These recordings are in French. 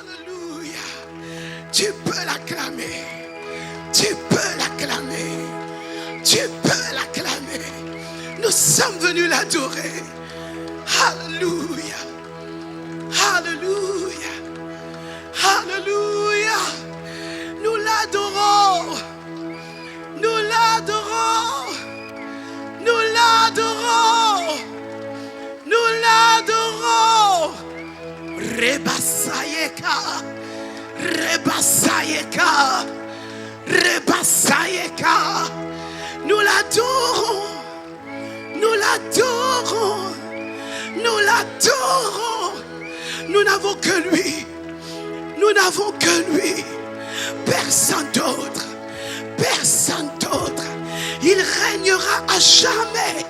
Alléluia. Tu peux l'acclamer. Tu peux l'acclamer. Tu peux l'acclamer. Nous sommes venus l'adorer. Alléluia. Alléluia. Alléluia. Nous l'adorons. Nous l'adorons. Nous l'adorons. Nous l'adorons. Rebasayeka. Rebasayeka. Rebasayeka. Nous l'adorons. Nous l'adorons. Nous l'adorons. Nous n'avons que lui. Nous n'avons que lui. Personne d'autre. Personne d'autre. Il régnera à jamais.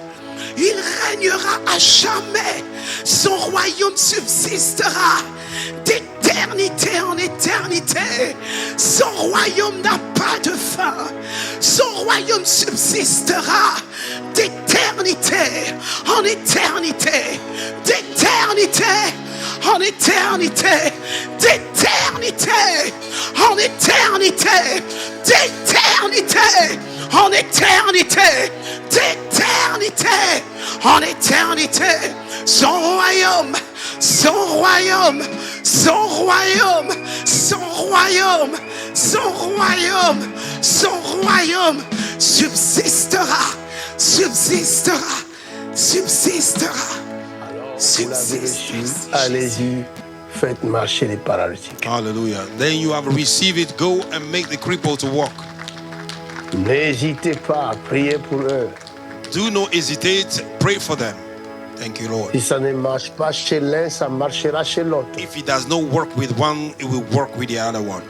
Il régnera à jamais. Son royaume subsistera d'éternité en éternité. Son royaume n'a pas de fin. Son royaume subsistera d'éternité en éternité. D'éternité en éternité. D'éternité en éternité. D'éternité en éternité. D'éternité en éternité. Son royaume, son royaume, son royaume, son royaume, son royaume, son royaume subsistera, subsistera, subsistera. Alors, vous l'avez reçu, allez-y, faites marcher les paralytiques. Hallelujah. Then you have received it. Go and make the cripple to walk. N'hésitez pas à prier pour eux. Do not hesitate. Pray for them. Thank you, Lord. Si ça ne marche pas chez l'un, ça marchera chez l'autre. If it does not work with one, it will work with the other one.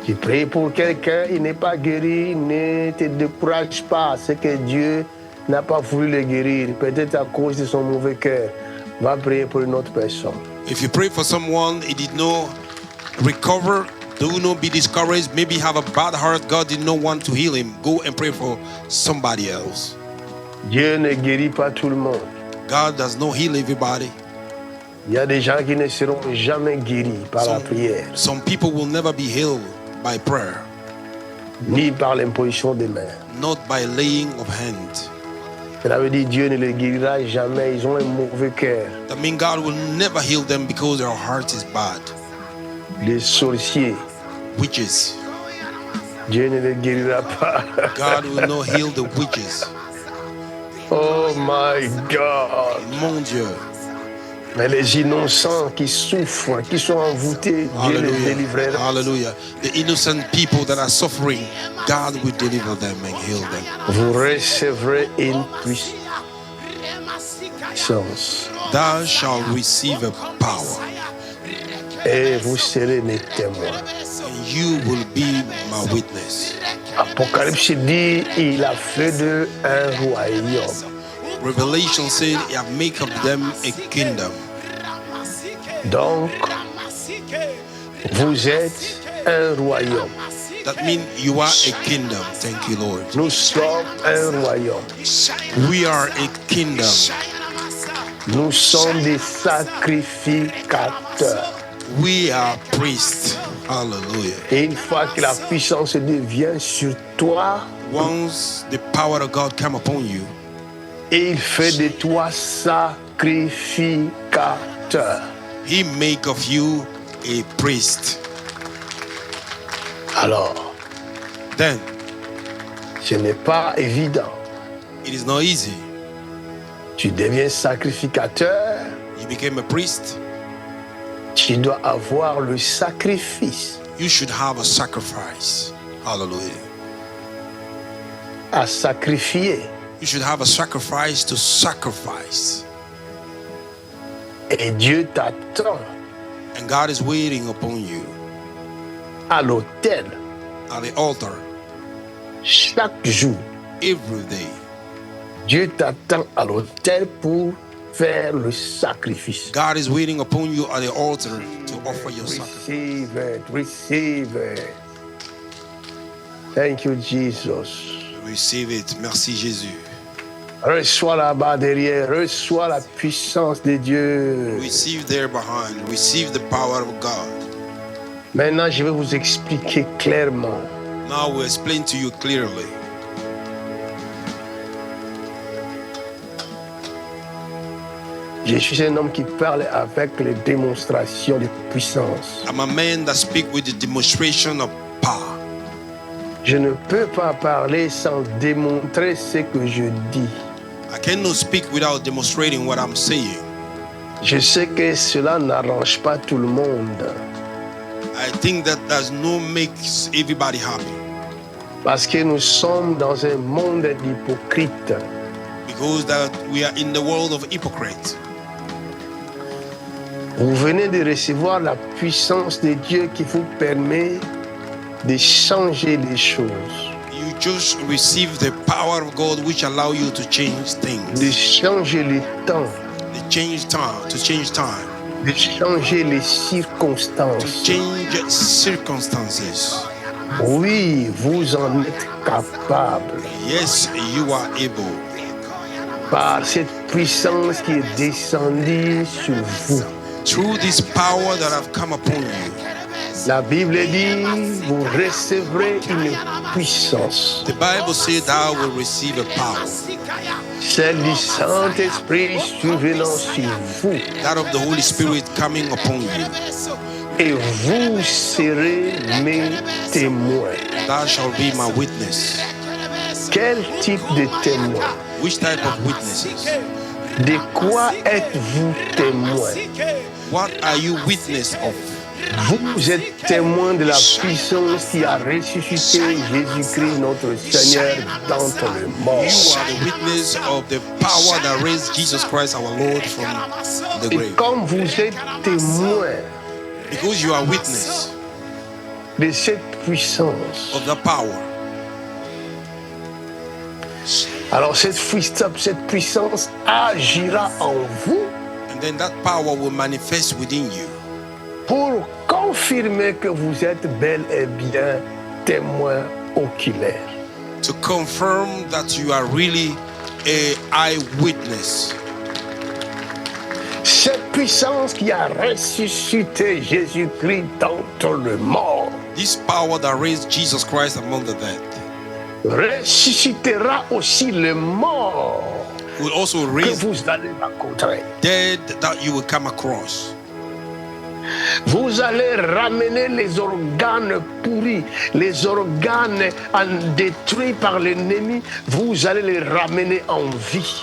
Tu pries pour quelqu'un, il n'est pas guéri, ne te décourage pas. C'est que Dieu n'a pas voulu le guérir, peut-être à cause de son mauvais cœur. Va prier pour une autre personne. If you pray for someone, he did not recover, do not be discouraged. Maybe have a bad heart. God did not want to heal him. Go and pray for somebody else. Dieu ne guérit pas tout le monde. God does not heal everybody. Il y a des gens qui ne seront jamais guéris par la prière, Some people will never be healed by prayer, ni par l'imposition des mains. not by laying of hands. Cela veut dire que Dieu ne les guérira jamais. Ils ont un mauvais cœur. That means God will never heal them because their heart is bad. Les sorciers, Witches. Dieu ne les guérira pas. God will not heal the witches. Oh my God. Mon Dieu. Mais les innocents qui souffrent, qui sont envoûtés, Dieu les Hallelujah. délivrera. Hallelujah. The innocent people that are suffering, God will deliver them and heal them. Vous recevrez une puissance Thou shalt receive a power, et vous serez mes témoins. and you will be my witness. Apocalypse dit, il a fait d'eux un royaume. Revelation said, I have made of them a kingdom. Donc, vous êtes un royaume. That means you are a kingdom. Thank you, Lord. Nous sommes un royaume. We are a kingdom. Nous sommes des sacrificateurs. We are priests. Hallelujah. Et une fois que la puissance devient sur toi, Once the power of God come upon you, et il fait de toi sacrificateur. He make of you a priest. Alors, Then ce n'est pas évident. it is not easy. Tu deviens sacrificateur, You became a priest. tu dois avoir le sacrifice You should have a sacrifice. Hallelujah. à sacrifier. You should have a sacrifice to sacrifice. Et Dieu t'attend And God is waiting upon you à l'autel at the altar chaque jour. every day. Dieu t'attend à l'autel pour faire le sacrifice. God is waiting upon you at the altar to offer your sacrifice. Receive it, receive it. Thank you, Jesus. Receive it. Merci Jésus. Reçois là-bas derrière, reçois la puissance de Dieu. Receive there behind. Receive the power of God. Maintenant, je vais vous expliquer clairement. Now we'll explain to you clearly. Je suis un homme qui parle avec les démonstrations de puissance. I'm a man that speaks with the demonstration of power. Je ne peux pas parler sans démontrer ce que je dis. I cannot speak without demonstrating what I'm saying. Je sais que cela n'arrange pas tout le monde. I think that does not make everybody happy. Parce que nous sommes dans un monde d'hypocrites. Because that we are in the world of hypocrites. Vous venez de recevoir la puissance de Dieu qui vous permet de changer les choses. You just receive the power of God which allow you to change things. De changer le temps. To change time. De changer les To circonstances. change circumstances. Oui, vous en êtes capable. Yes, you are able. Par cette puissance qui est descendue sur vous. Through this power that have come upon you. La Bible dit, vous recevrez une puissance. The Bible says thou will receive a power. Celle du Saint-Esprit survenant sur vous. That of the Holy Spirit coming upon you. Et vous serez mes témoins. Thou shalt be my witness. Quel type de témoin? Which type of witnesses? De quoi êtes-vous témoin? What are you witness of? Vous êtes témoin de la puissance qui a ressuscité Jésus-Christ notre Seigneur d'entre les morts. You are the witness of the power that raised Jesus Christ our Lord from the Et grave. comme vous êtes témoin Because you are witness de cette puissance, of the power. alors cette puissance agira en vous And then that power will manifest within you pour confirmer que vous êtes bel et bien témoin oculaire. to confirm that you are really a eyewitness. Cette puissance qui a ressuscité Jésus-Christ d'entre les morts This power that raised Jesus Christ among the dead ressuscitera aussi les morts will also que raise vous allez rencontrer. dead that you will come across. Vous allez ramener les organes pourris, les organes détruits par l'ennemi, vous allez les ramener en vie.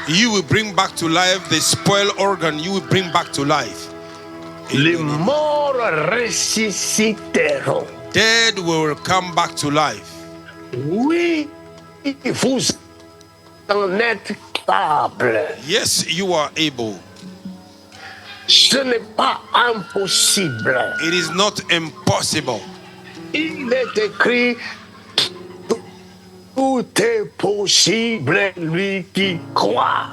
You will bring back to life the spoiled organ. You will bring back to life. Les morts ressusciteront. Dead will come back to life. Oui, vous en êtes capable. Yes, you are able. Ce n'est pas impossible. It is not impossible. Il est écrit, tout est possible, lui qui croit.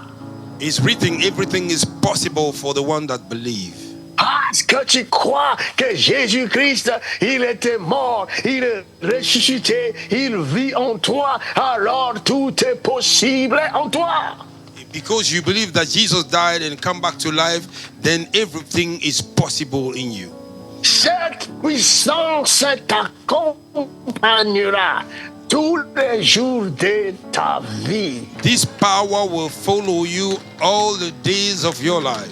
It's written, everything is possible for the one that believes. Parce que tu crois que Jésus-Christ, il était mort, il est ressuscité, il vit en toi, alors tout est possible en toi. Because you believe that Jesus died and come back to life, then everything is possible in you. Cette puissance t'accompagnera tous les jours de ta vie. This power will follow you all the days of your life.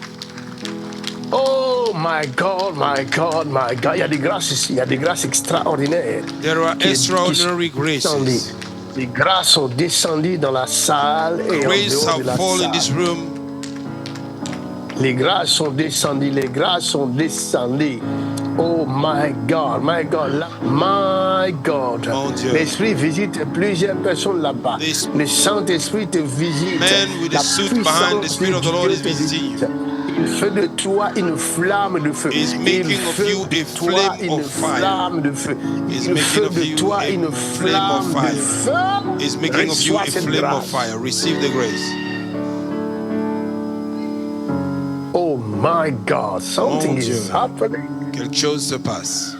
Oh my God, my God, my God. Il y a des grâces ici, il y a des grâces extraordinaires. There are qui extraordinary sont graces. descendues. Les grâces sont descendues dans la salle et en Grace dehors de have la fallen in this salle. room. Les grâces sont descendues, les grâces sont descendues. Oh my God, my God, my God. Mon Dieu. L'Esprit visite plusieurs personnes là-bas. This Le Saint-Esprit te visite. man with the La suit behind, the puissance Spirit de of the Lord Dieu is te visiting visite. Il fait de toi une flamme de feu. He's Il making of fait you de a toi flame une of fire. flamme de feu. He's Il making fait of de you toi a une flame of flamme de fire. feu. Is making of you Reçois a cette flame of grâce. fire. Receive the grace. Oh my God, something Mon is Dieu. happening. Quelque chose se passe.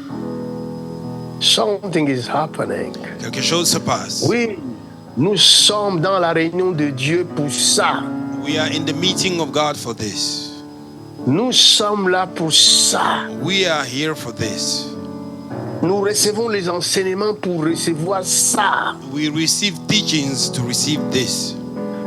Something is happening. Quelque chose se passe. Oui, Nous sommes dans la réunion de Dieu pour ça. We are in the meeting of God for this. Nous sommes là pour ça. We are here for this. Nous recevons les enseignements pour recevoir ça. We receive teachings to receive this.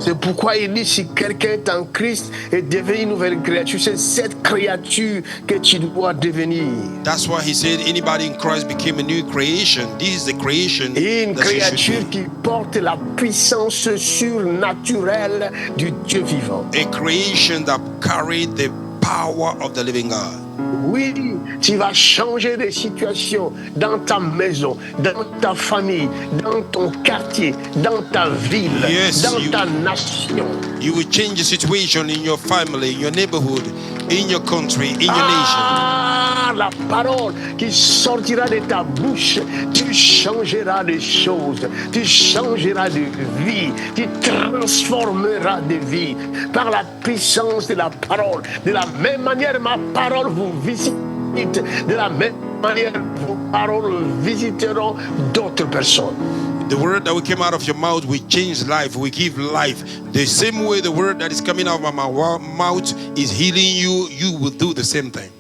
C'est pourquoi il dit, si quelqu'un est en Christ et devenu une nouvelle créature, c'est cette créature que tu dois devenir. That's why he said anybody in Christ became a new creation. This is the creation Et une that you should créature be. qui porte la puissance surnaturelle du Dieu vivant. A creation that carried the power of the living God. Oui, tu vas changer de situation dans ta maison, dans ta famille, dans ton quartier, dans ta ville, Yes, dans you- ta nation. You will change the situation in your family, in your neighborhood, in your country, in your nation. Ah, la parole qui sortira de ta bouche, tu changeras les choses, tu changeras de vie, tu transformeras de vie par la puissance de la parole. De la même manière, ma parole vous visite, de la même manière, vos paroles visiteront d'autres personnes. The word that will come out of your mouth will change life, will give life. The same way the word that is coming out of my mouth is healing you, you will do the same thing.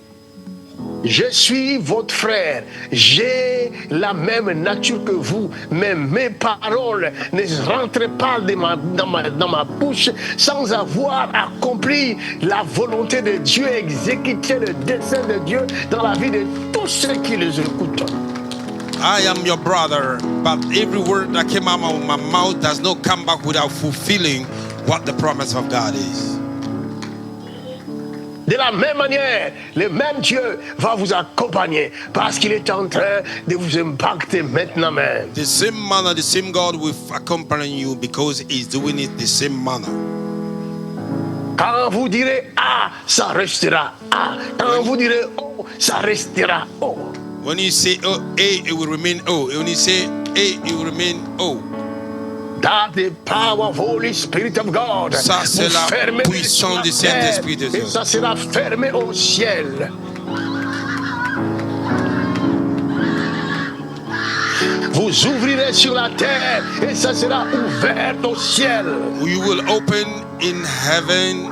Je suis votre frère, j'ai la même nature que vous, mais mes paroles ne rentrent pas dans ma bouche sans avoir accompli la volonté de Dieu, exécuté le dessein de Dieu dans la vie de tous ceux qui les écoutent. I am your brother, but every word that came out of my mouth does not come back without fulfilling what the promise of God is. De la même manière, le même Dieu va vous accompagner parce qu'il est en train de vous impacter maintenant même. The same manner, the same God will accompany you because He's doing it the same manner. Quand vous direz A, ça restera A. Quand vous direz O, ça restera O. When you say A, it will remain O. When you say A, it will remain O. That the power of Holy Spirit of God. Ça, c'est vous la fermez puissance du sur la terre, Saint-Esprit de Dieu. et ça sera fermé au ciel. Vous ouvrirez sur la terre et ça sera ouvert au ciel. You will open in heaven,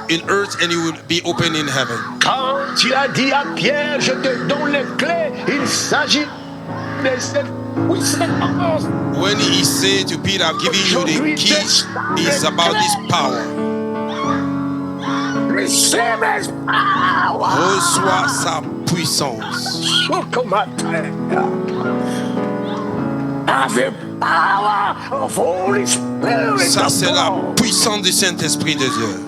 in earth, and you will be open in heaven. Quand tu as dit à Pierre, je te donne les clés, il s'agit de cette puissance. When He said to Peter, I've given you the keys, it's about this power. Receive His power. Reçois sa puissance. Have the power of Holy Spirit. Ça, of c'est la God. puissance du Saint-Esprit de Dieu.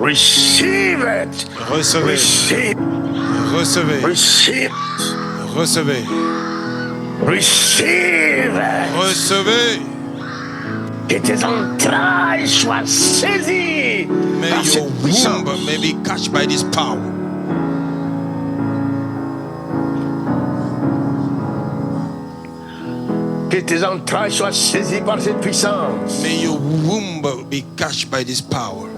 Receive it. Recevez, Receive. recevez, Receive. recevez, Receive it. recevez. Que tes entrailles soient saisies May par your cette puissance. womb may be catched by this power. Que tes entrailles soient saisies par cette puissance. May your womb be catched by this power.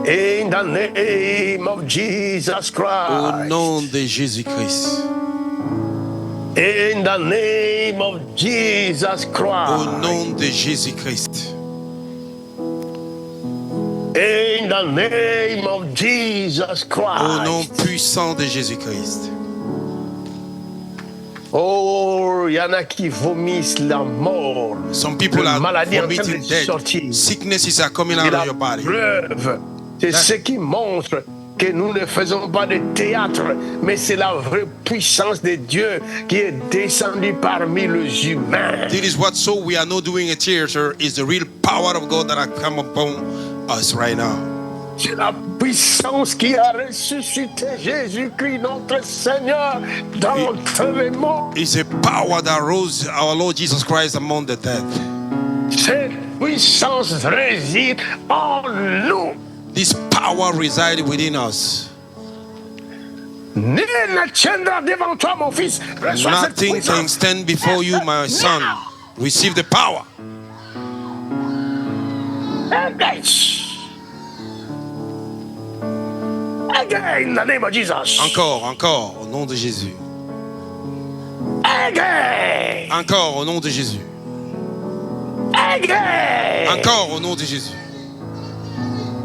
In the name of Jesus Christ. Au nom de Jésus-Christ. In the name of Jesus Christ. Au nom de Jésus-Christ. In the name of Jesus Christ. Au nom puissant de Jésus-Christ. Oh, il y en a qui vomissent la mort. Some people La are maladie en train vomiting de dead. sortir. Sicknesses are coming Et out la of your body. preuve, c'est ce qui montre que nous ne faisons pas de théâtre, mais c'est la vraie puissance de Dieu qui est descendue parmi les humains. This is what so we are not doing a theater is the real power of God that has come upon us right now. C'est la puissance qui a ressuscité Jésus-Christ, notre Seigneur, d'entre les morts. It's a power that rose our Lord Jesus Christ among the dead. Cette puissance réside en nous. This power resides within us. Nul ne tiendra devant toi, mon fils. Reçois cette Nothing can puissance. stand before you, my son. Receive the power. Engage. Again, in the name of Jesus. Encore, encore, au nom de Jésus. Again. Encore au nom de Jésus. Again. Encore au nom de Jésus.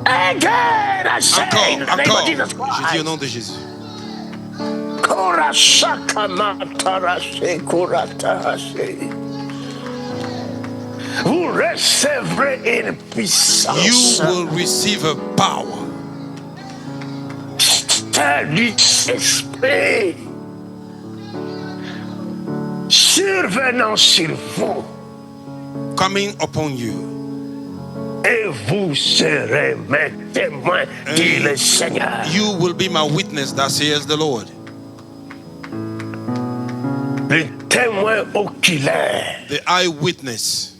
Again. I say in the name Encore. of Jesus Je Christ. dis au nom de Jésus. Vous recevrez une puissance. You will receive a power. Saint-Esprit survenant sur vous, Coming upon you. et vous serez mes témoins, dit le Seigneur. You will be my witness, that says the Lord. Le témoin oculaire. The eyewitness.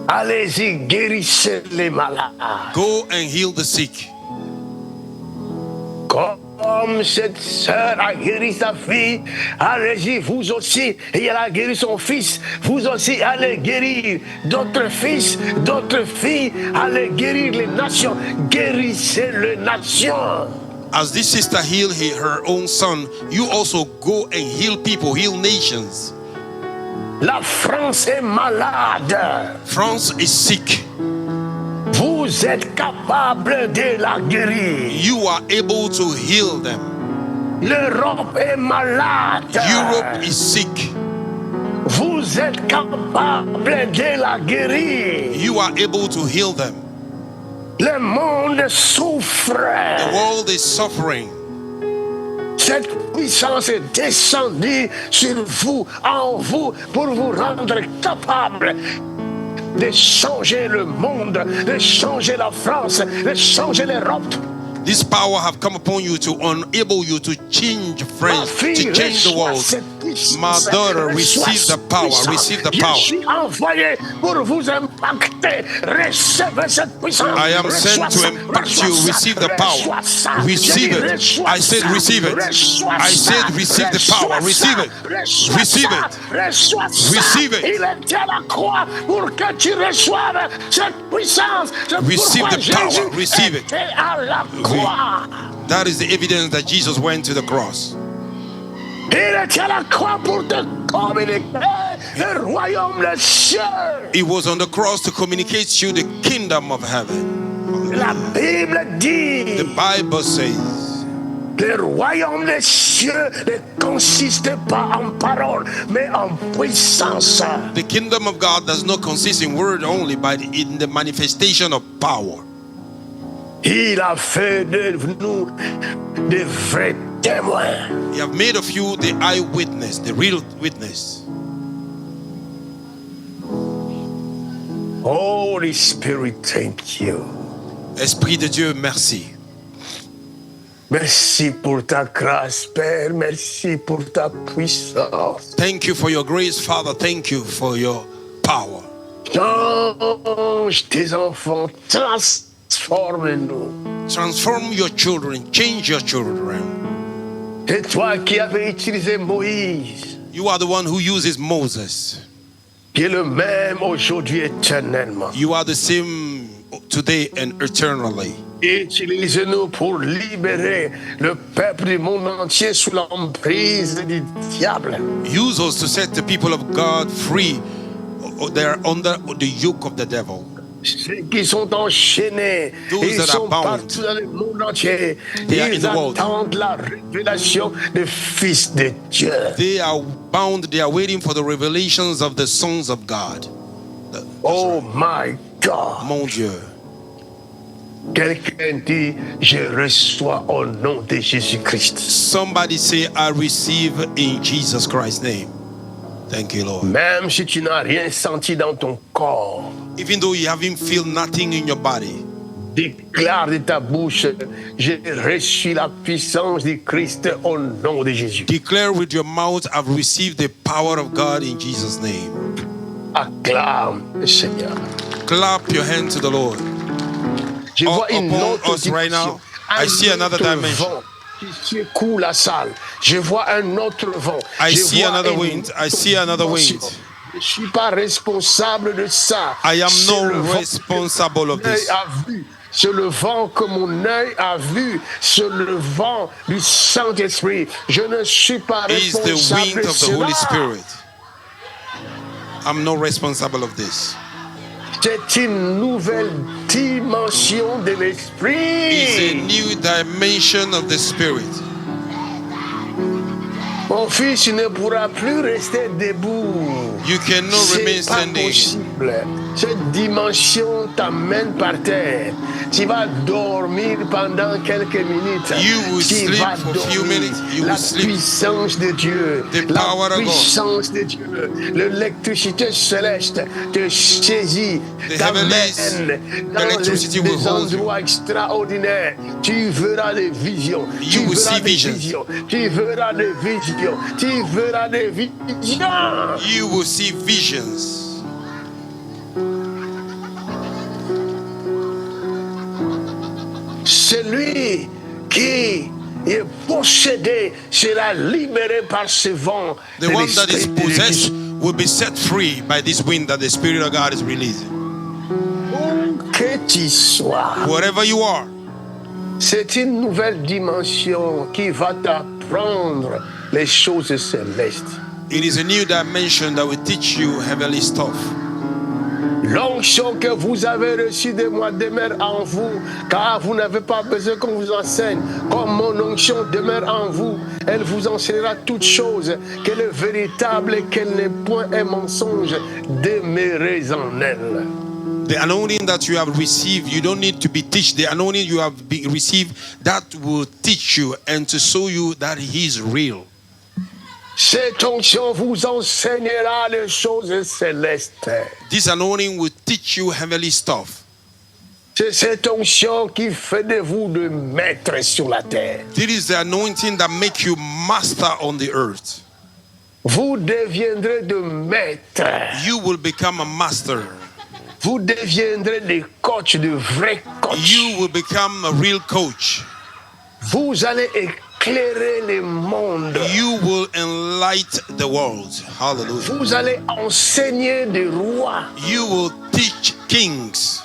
Allez-y, guérissez les malades. Go and heal the sick. Comme cette sœur a guéri sa fille, allez-y, vous aussi, et elle a guéri son fils, vous aussi allez guérir d'autres fils, d'autres filles, allez guérir les nations, guérissez les nations. As this sister healed her own son, you also go and heal people, heal nations. La France est malade. France is sick. Vous êtes capable de la guérir. You are able to heal them. L'Europe est malade. Europe is sick. Vous êtes capable de la guérir. You are able to heal them. Le monde souffre. The world is suffering. Cette puissance est descendue sur vous, en vous, pour vous rendre capable de changer le monde, de changer la France, de changer l'Europe. This power have come upon you to enable you to change France, to change the world. My daughter, receive the power, receive the power. Je suis envoyé pour vous impacter. Recevez cette puissance. I am sent to impact you. Receive the power. Receive it. I said receive it. I said receive the power. Receive it. Receive it. Receive it. Il est à la croix pour que tu reçoives cette puissance. Receive the power. Receive it. À la croix. That is the evidence that Jesus went to the cross. Il est à la croix pour te communiquer le royaume des cieux. He was on the cross to communicate to you the kingdom of heaven. La Bible dit, The Bible says, le royaume des cieux ne consiste pas en parole, mais en puissance. the kingdom of God does not consist in word only, but in the manifestation of power. Il a fait de nous de vrais témoins. He have made of you the eyewitness, the real witness. Holy Spirit, thank you. Esprit de Dieu, merci. Merci pour ta grâce, Père. Merci pour ta puissance. Thank you for your grace, Father. Thank you for your power. Change tes enfants, transforme-nous. Transform your children, change your children. C'est toi qui avais utilisé Moïse, You are the one who uses Moses. qui est le même aujourd'hui éternellement. You are the same today and eternally. Utilise-nous pour libérer le peuple du monde entier sous l'emprise du diable. Use us to set the people of God free. They are under the yoke of the devil. Ceux qui sont enchaînés, Those ils that are sont bound. partout dans le monde entier. They are in Ils the world. attendent la révélation du Fils de Dieu. They are bound. They are waiting for the revelations of the sons of God. Oh my God. Mon Dieu. Quelqu'un dit, je reçois au nom de Jésus-Christ. Somebody say, I receive in Jesus Christ's name. Thank you, Lord. Même si tu n'as rien senti dans ton corps, Even though you haven't feel nothing in your body, déclare de ta bouche, j'ai reçu la puissance du Christ au nom de Jésus. declare with your mouth, I've received the power of God in Jesus' name. Acclame le Seigneur. Clap your hands to the Lord. Je vois une Upon autre us right dimension. now, I see another dimension. Vent qui secoue la salle. Je vois un autre vent. I Je see vois another une wind. I autre see another dimension. wind. Je ne suis pas responsable de ça. I am C'est no le vent responsible of que l'œil this. a vu. se levant que mon œil a vu, se levant du Saint-Esprit. Je ne suis pas Is the responsable wind de of the Holy cela. Spirit. I'm not responsible of this. C'est une nouvelle dimension de It's a l'Esprit. new dimension of the Spirit. Mon fils, tu ne pourras plus rester debout. You cannot remain C'est pas standing. possible. Cette dimension t'amène par terre. Tu vas dormir pendant quelques minutes. You will Tu sleep vas for a few dormir. minutes. You La will sleep. puissance de Dieu. The La power of God. puissance de Dieu. L'électricité céleste te saisit. The T'amène heavenlies, dans electricity will des hold you. endroits extraordinaires. Tu verras des visions. You Tu will verras see des visions. visions. Tu verras des visions. Tu verras des visions. You will see visions. Celui qui est possédé sera libéré par ce vent. The de one that is l'Esprit de possessed Dieu. will be set free by this wind that the Spirit of God is releasing. Où que tu sois, Wherever you are, c'est une nouvelle dimension qui va t'apprendre les choses célestes. it is a new dimension that will teach you heavenly stuff. L'onction que vous avez reçue de moi demeure en vous, car vous n'avez pas besoin qu'on vous enseigne. Comme mon onction demeure en vous, elle vous enseignera toutes choses, qu'elle est véritable et qu'elle n'est point un mensonge. Demeurez en elle. The anointing that you have received, you don't need to be taught. The anointing you have received, that will teach you and to show you that He is real. Cette onction vous enseignera les choses célestes. This anointing will teach you heavenly stuff. C'est cette onction qui fait de vous de maîtres sur la terre. This is the anointing that makes you master on the earth. Vous deviendrez de maîtres. You will become a master. Vous deviendrez des coachs, de vrais coachs. You will become a real coach. Vous allez éclairer le monde. You will enlighten the world. Hallelujah. Vous allez enseigner des rois. You will teach kings.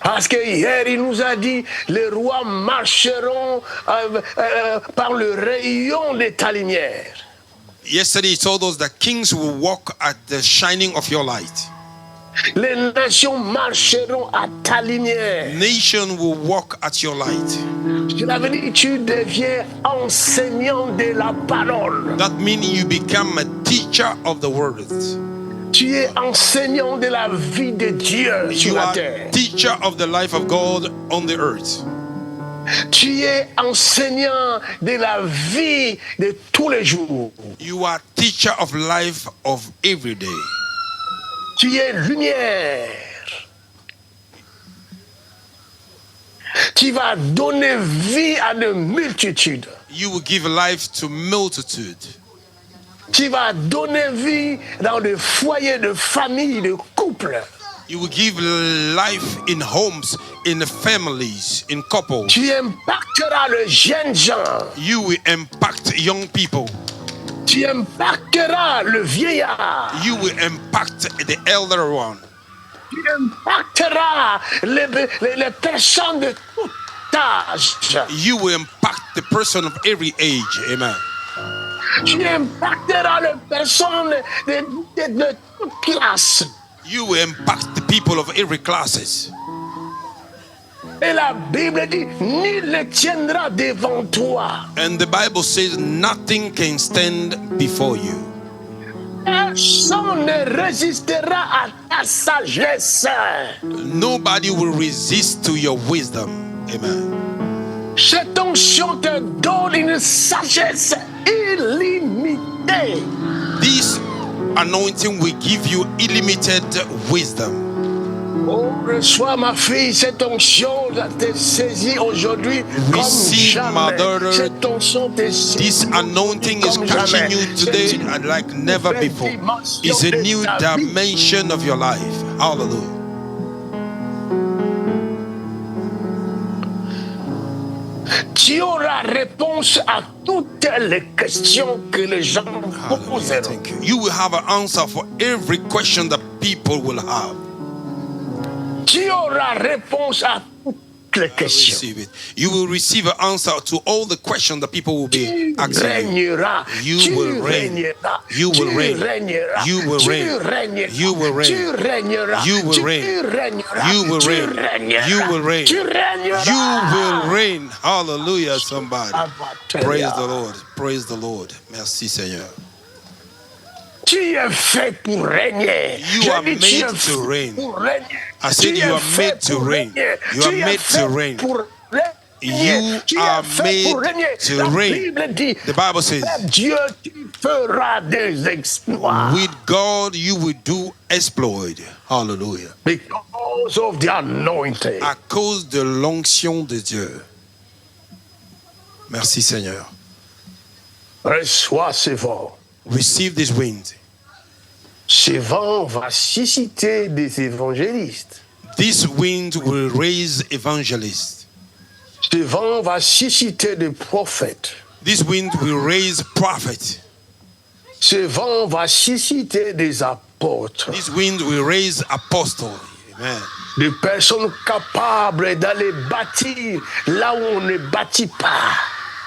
Parce que hier, il nous a dit, les rois marcheront par le rayon de ta lumière. Yesterday he told us that kings will walk at the shining of your light. Les nations marcheront à ta lumière. Nation will walk at your light. Cela veut dire que tu deviens enseignant de la parole. That means you become a teacher of the word. Tu es enseignant de la vie de Dieu sur You la are terre. teacher of the life of God on the earth. Tu es enseignant de la vie de tous les jours. You are teacher of life of every day. Tu es lumière. Tu vas donner vie à de multitudes. You will give life to multitude. Tu vas donner vie dans des foyers de familles, de couples. You will give life in homes, in families, in couples. Tu impacteras les jeunes gens. You will impact young people. Tu impacteras le vieillard. You will impact the elder one. Tu impacteras les personnes de tout âge. You will impact the person of every age. Amen. Tu impacteras les personnes de toute classe. You will impact the people of every classes. Et la Bible dit, nul ne tiendra devant toi. And the Bible says nothing can stand before you. Personne ne résistera à ta sagesse. Nobody will resist to your wisdom. Amen. Cette onction te donne une sagesse illimitée. This anointing will give you unlimited wisdom. Oh, reçois ma fille, cette onction te saisit aujourd'hui comme Receive, my jamais. daughter. Cette onction te saisit This anointing is comme catching jamais. you today C'est une like never nouvelle before. dimension It's a de new ta vie. dimension of your life. Hallelujah. Tu auras réponse à toutes les questions que les gens Hallelujah. poseront. Thank you. You will have an answer for every question that people will have. Tu auras réponse à toutes toutes les questions. Receive it. You will receive an answer to all the questions that people will be asking you. You will reign. You will reign. You will reign. You will reign. You will reign. You will reign. You will reign. You will reign. Hallelujah, somebody. Praise the Lord. Praise the Lord. Merci, Seigneur. Tu es fait pour régner. You are made to reign. I said you are made to reign. You are made to reign. You are made to reign. The Bible says, Dieu, tu feras des exploits. with God you will do exploit. Hallelujah. Because of the anointing. À cause de l'onction de Dieu. Merci Seigneur. Reçois ce vent. Receive this wind. Ce vent va susciter des évangélistes. This wind will raise evangelists. Ce vent va susciter des prophètes. This wind will raise prophets. Ce vent va susciter des apôtres. This wind will raise apostles. Amen. Des personnes capables d'aller bâtir là où on ne bâtit pas.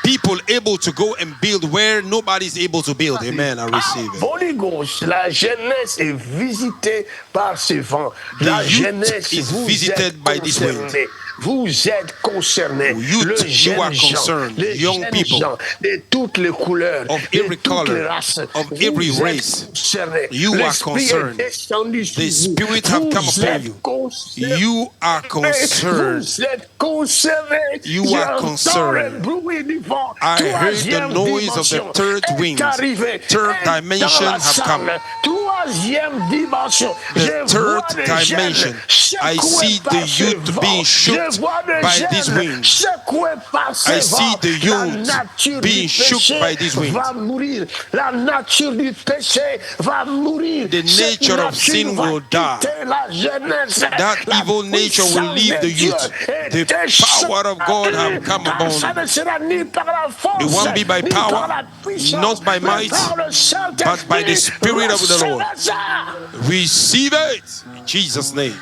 People able to go and build where nobody is able to build. Amen. I receive it. Holy Ghost, la jeunesse est visitée par ce vent. La The jeunesse youth is vous visited êtes by this wind. concernés. Vous êtes concernés. Youth, Le you jeune are gens, concerned. les Young jeunes people. gens de toutes les couleurs, Of de every toutes color, les races, of vous every êtes race. concernés. You are L'Esprit est concerned. descendu sur The vous. Spirit have come Vous upon êtes you. concernés. You are concerned. Vous êtes concernés. You are J'entends concerned. le bruit du vent. I heard the Troisième noise of the dimension third est wind. arrivée. Third Est dimension dans la have salle. come. Troisième dimension. The Je third vois des dimension. jeunes I see secoués par the ce youth vent. being Je shook vois des by this jeunes wind. secoués par ce I see vent. the La youth nature being du shook péché by this wind. va mourir. La nature du péché va mourir. The Cette nature of nature sin va will die. quitter la jeunesse. That La evil nature will puissance leave the de Dieu youth. est The power of God have come car upon ça you. ne sera ni par la force, It won't be by ni power, par la puissance, not by mais might, par le Saint-Esprit. but by the Spirit of the Lord. Recevez ça. Receive it in Jesus' name.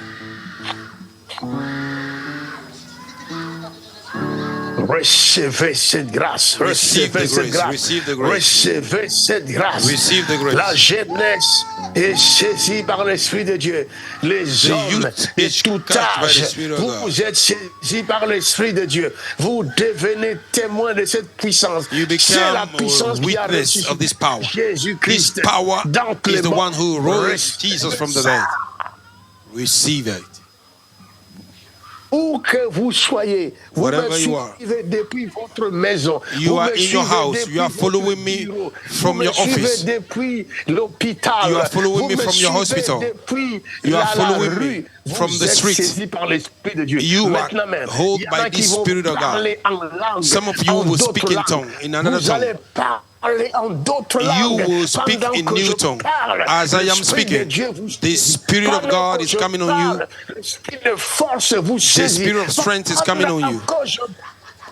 Recevez cette grâce. Receive the Recevez cette grace. grâce. Receive the grace. Recevez cette grâce. Receive the grace. La jeunesse est saisie par l'Esprit de Dieu. Les hommes youth de is tout touched by the âge, Spirit of God. vous êtes saisis par l'Esprit de Dieu. Vous devenez témoins de cette puissance. You C'est la become puissance a qui a witness ressuscité of this power. Jésus-Christ This power d'entre is les the morts. one who rose Recevez Jesus from the ça. dead. Receive it. Où que vous soyez, vous Wherever me you are. suivez depuis votre maison. You vous are me in your suivez house. depuis You are votre following me bureau. from vous your me suivez office. depuis l'hôpital. You are following vous me from your suivez hospital. Depuis You are la following me rue. from Vous the êtes street. saisis par l'Esprit de Dieu. You are Maintenant même, held il y en a by qui the vont Spirit of God. parler en langue, Some of you en will d'autres speak in langues. tongue, in another vous tongue. allez parler en d'autres You langues. will speak Pendant in que new je tongue. parle, As I am l'Esprit de speaking, Dieu vous the saisit. Spirit of Pendant God que is je coming on you. parle, l'Esprit de force vous saisit. Spirit of strength is coming on you. Pendant que je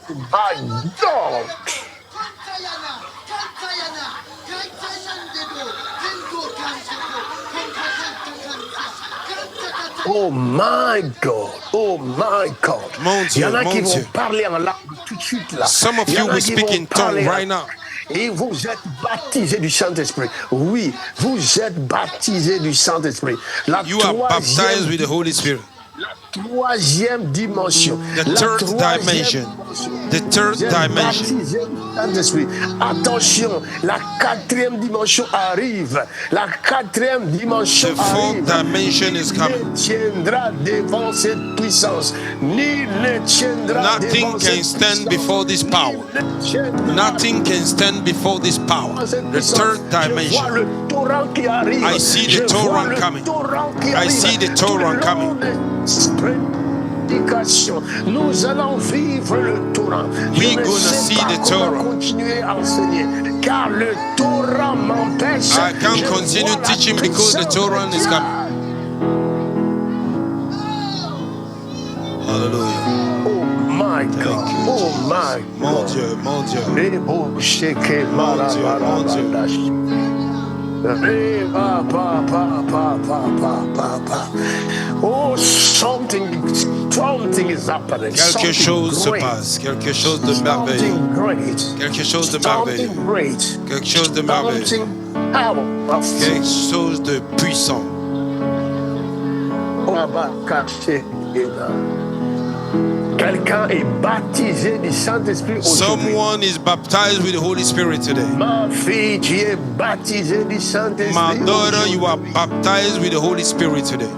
My God. Oh my God, oh my God. Mon Il y en Dieu, a qui mon vont Dieu. parler en langue tout de suite là. Some of Il y en you a will qui speak vont in tongue parler right now. Et vous êtes baptisés du Saint-Esprit. Oui, vous êtes baptisés du Saint-Esprit. La You are baptized with the Holy Spirit. troisième dimension. The La third troisième dimension. The third Vous êtes dimension. baptisés du Saint-Esprit. Attention, la quatrième dimension arrive. La quatrième dimension The fourth arrive. dimension is coming. Ne tiendra devant cette puissance. Ni ne tiendra Nothing devant can cette stand puissance. before this power. Ni ne tiendra Nothing can stand before this power. devant cette The puissance. third Je vois dimension. le torrent qui arrive. I see the Je vois torrent le coming. torrent qui I arrive. see the torrent Tout le long coming. de prédication, nous allons vivre le torrent. We Je ne gonna sais see pas the comment torrent. continuer à enseigner, car le torrent m'empêche. I can't Je continue vois la teaching because the puissance torrent de is Dieu. coming. Hallelujah. Oh my God, Thank you, oh Jesus. my Mon God. Dieu, mon Dieu. Rebo sheke Mon Dieu, mon Dieu. marabarabash. Reba pa pa pa pa pa pa pa. Oh, something Something is happening. Quelque chose se passe. Quelque chose de merveilleux. Quelque chose de merveilleux. Quelque chose de merveilleux. Quelque chose de puissant. Quelqu'un est baptisé du Saint-Esprit aujourd'hui. Someone is baptized with the Holy Spirit today. Ma fille, tu es baptisée du Saint-Esprit. My daughter, you are baptized with the Holy Spirit today.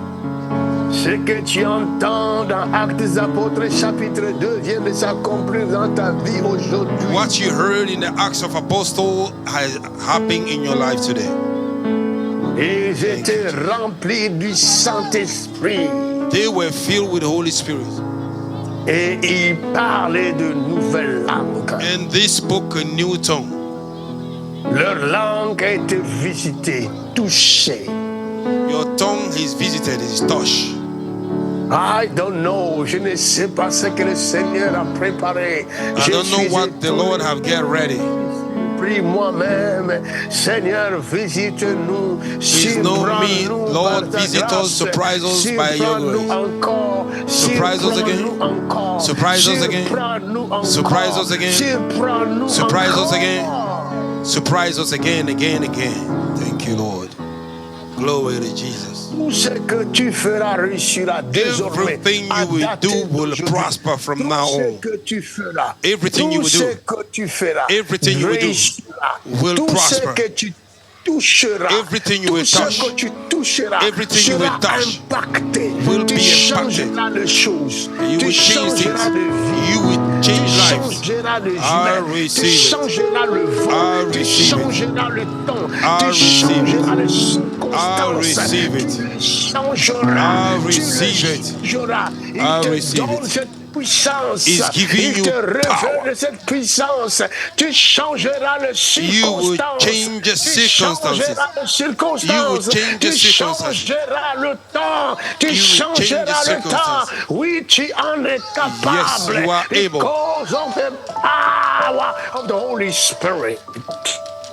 Ce que tu entends dans Actes des Apôtres chapitre 2 vient de s'accomplir dans ta vie aujourd'hui. What you heard in the Acts of Apostles has happened in your life today. Ils étaient remplis du Saint-Esprit. They were filled with the Holy Spirit. Et ils parlaient de nouvelles langues. And they spoke a new tongue. Leur langue a été visitée, touchée. Your tongue is visited, is touched. I don't know. Je ne sais pas ce que le Seigneur a préparé. I don't know what the Lord have get ready. Prie moi-même, Seigneur, visite-nous. Please know me, Lord, visit us, surprise us by your grace. Surprise us again. Surprise us again. Surprise us again. Surprise us again. Surprise us again, again, again. Thank you, Lord. Glory to Jesus. Tout ce que tu feras réussira désormais. Everything you will do will prosper from now on. Everything you will do, everything you will do will prosper. Everything you will touch, everything you will touch will be impacted. You will change things. You will change lives. I receive it. I receive it. I receive it. I receive it. I receive it. I receive it. Is giving you power. You will change the circumstances. You will change the circumstances. Oui, tu en es capable. Yes, you are able. Because of the power of the Holy Spirit.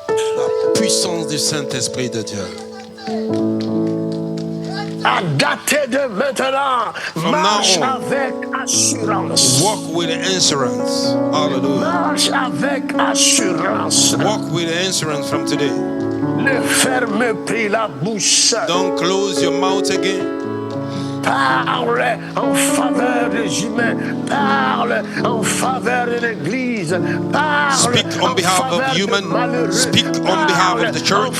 La puissance du Saint-Esprit de Dieu. À dater de maintenant, marche avec assurance. Walk with assurance. Hallelujah. Marche avec assurance. Walk with assurance from today. Ne ferme plus la bouche. Don't close your mouth again. Parle en faveur des humains. Parle en faveur de l'Église. Parle Speak on behalf of human. Speak on behalf of the church.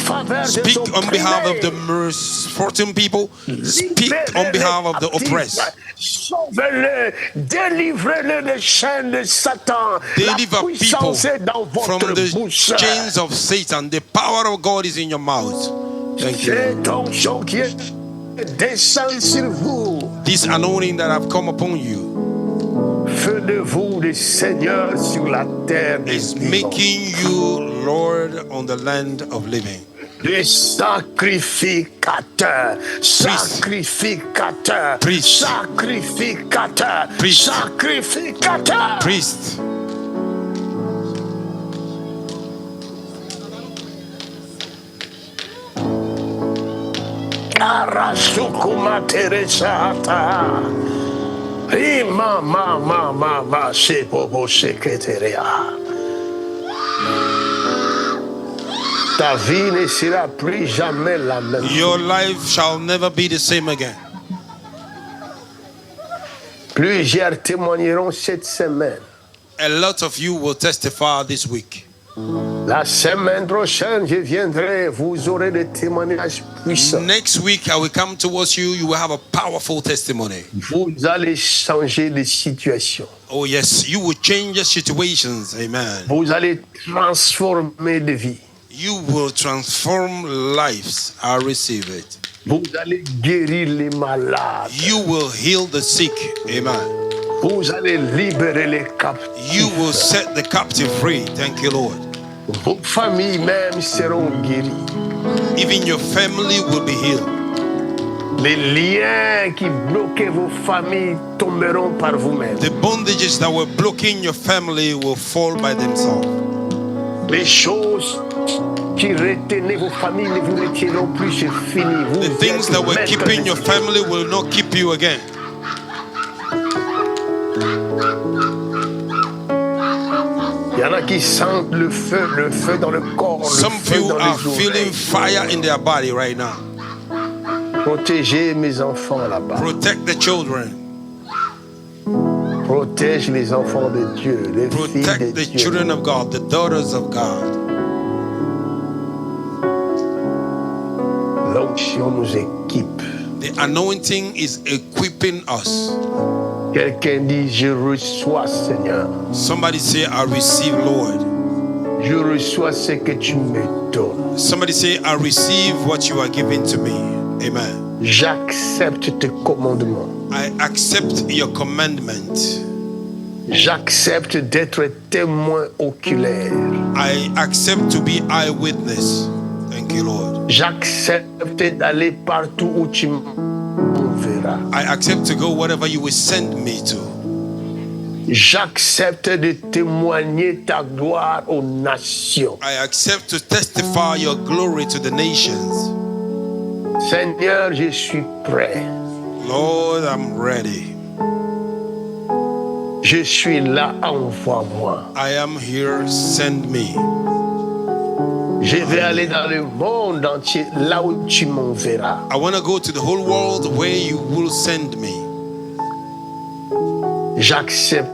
Speak on behalf of the misfortune people. Speak on behalf of the oppressed. Sauve-le, délivrez-le des chaînes de Satan. Deliver people from the chains of Satan. The power of God is in your mouth. Thank you. Descend sur vous. This anointing that have come upon you Feu de vous, le Seigneur sur la terre is making you Lord on the land of living. Le sacrificateur, sacrificateur, Priest. sacrificateur, Priest. sacrificateur. Priest. Arasukuma Teresata. Mama, c'est Bobo Secretaria. Ta vie ne sera plus jamais la même. Your life shall never be the same again. Plusieurs témoigneront cette semaine. A lot of you will testify this week. La semaine prochaine, je viendrai, vous aurez des témoignages puissants. Next week, I will come towards you. You will have a powerful testimony. Vous allez changer de situation. Oh yes, you will change the situations. Amen. Vous allez transformer de vie. You will transform lives. I receive it. Vous allez guérir les malades. You will heal the sick. Amen. Vous allez libérer les captifs. You will set the captive free. Thank you, Lord. Vos familles même seront guéries. Even your family will be healed. Les liens qui bloquaient vos familles tomberont par vous-même. The bondages that were blocking your family will fall by themselves. Les choses qui retenaient vos familles ne vous retiendront plus, c'est fini. Vous The things that were êtes keeping your maître. family will not keep you again. Il y en a qui sentent le feu dans le corps. Some people are feeling fire in their body right now. Protégez mes enfants là-bas. Protect the children. Protège les enfants de Dieu, les filles de Protect the Dieu. children of God, the daughters of God. L'onction nous équipe. The anointing is equipping us. Quelqu'un dit, je reçois, Seigneur. Somebody say, I receive, Lord. Je reçois ce que tu me donnes. Somebody say, I receive what you are giving to me. Amen. J'accepte tes commandements. I accept your commandment. J'accepte d'être témoin oculaire. I accept to be eyewitness. Thank you, Lord. J'accepte d'aller partout où tu m'enverras. I accept to go wherever you will send me to. J'accepte de témoigner ta gloire aux nations. I accept to testify your glory to the nations. Seigneur, je suis prêt. Lord, I'm ready. Je suis là, envoie-moi. I am here, send me. Je vais aller dans le monde entier, là où tu m'enverras. I want to go to the whole world where you will send me. J'accepte,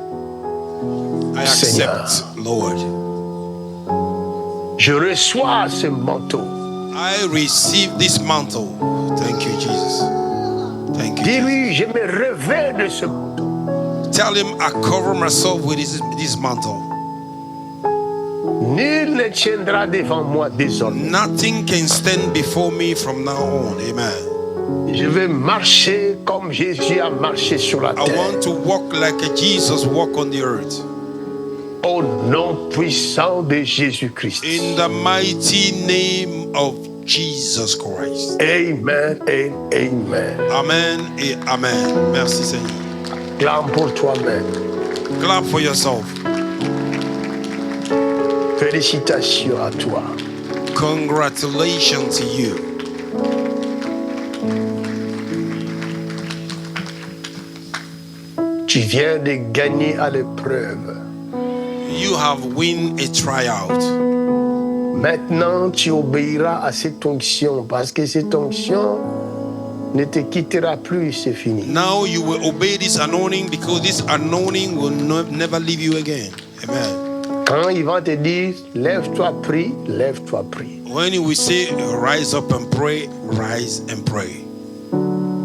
I Seigneur. accept, Lord. Je reçois ce manteau. I receive this mantle. Thank you, Jesus. Thank you. Dis-lui, je me revêts de ce manteau. Tell him I cover myself with this mantle. Nul ne tiendra devant moi désormais. Nothing can stand before me from now on. Amen. Je vais marcher comme Jésus a marché sur la I terre. want to walk like Jesus walked on the earth. Au nom puissant de Jésus-Christ. In the mighty name of Jesus Christ. Amen et amen. Amen et amen. Merci Seigneur. Clame pour toi-même. Clap for yourself. Félicitations à toi. Congratulations to you. Tu viens de gagner à l'épreuve. You have win a tryout. Maintenant, tu obéiras à cette onction parce que cette onction ne te quittera plus, c'est fini. Now you will obey this anointing because this anointing will never leave you again. Amen. Quand il va te dire, lève-toi, prie, lève-toi, prie. When he will say, rise up and pray, rise and pray.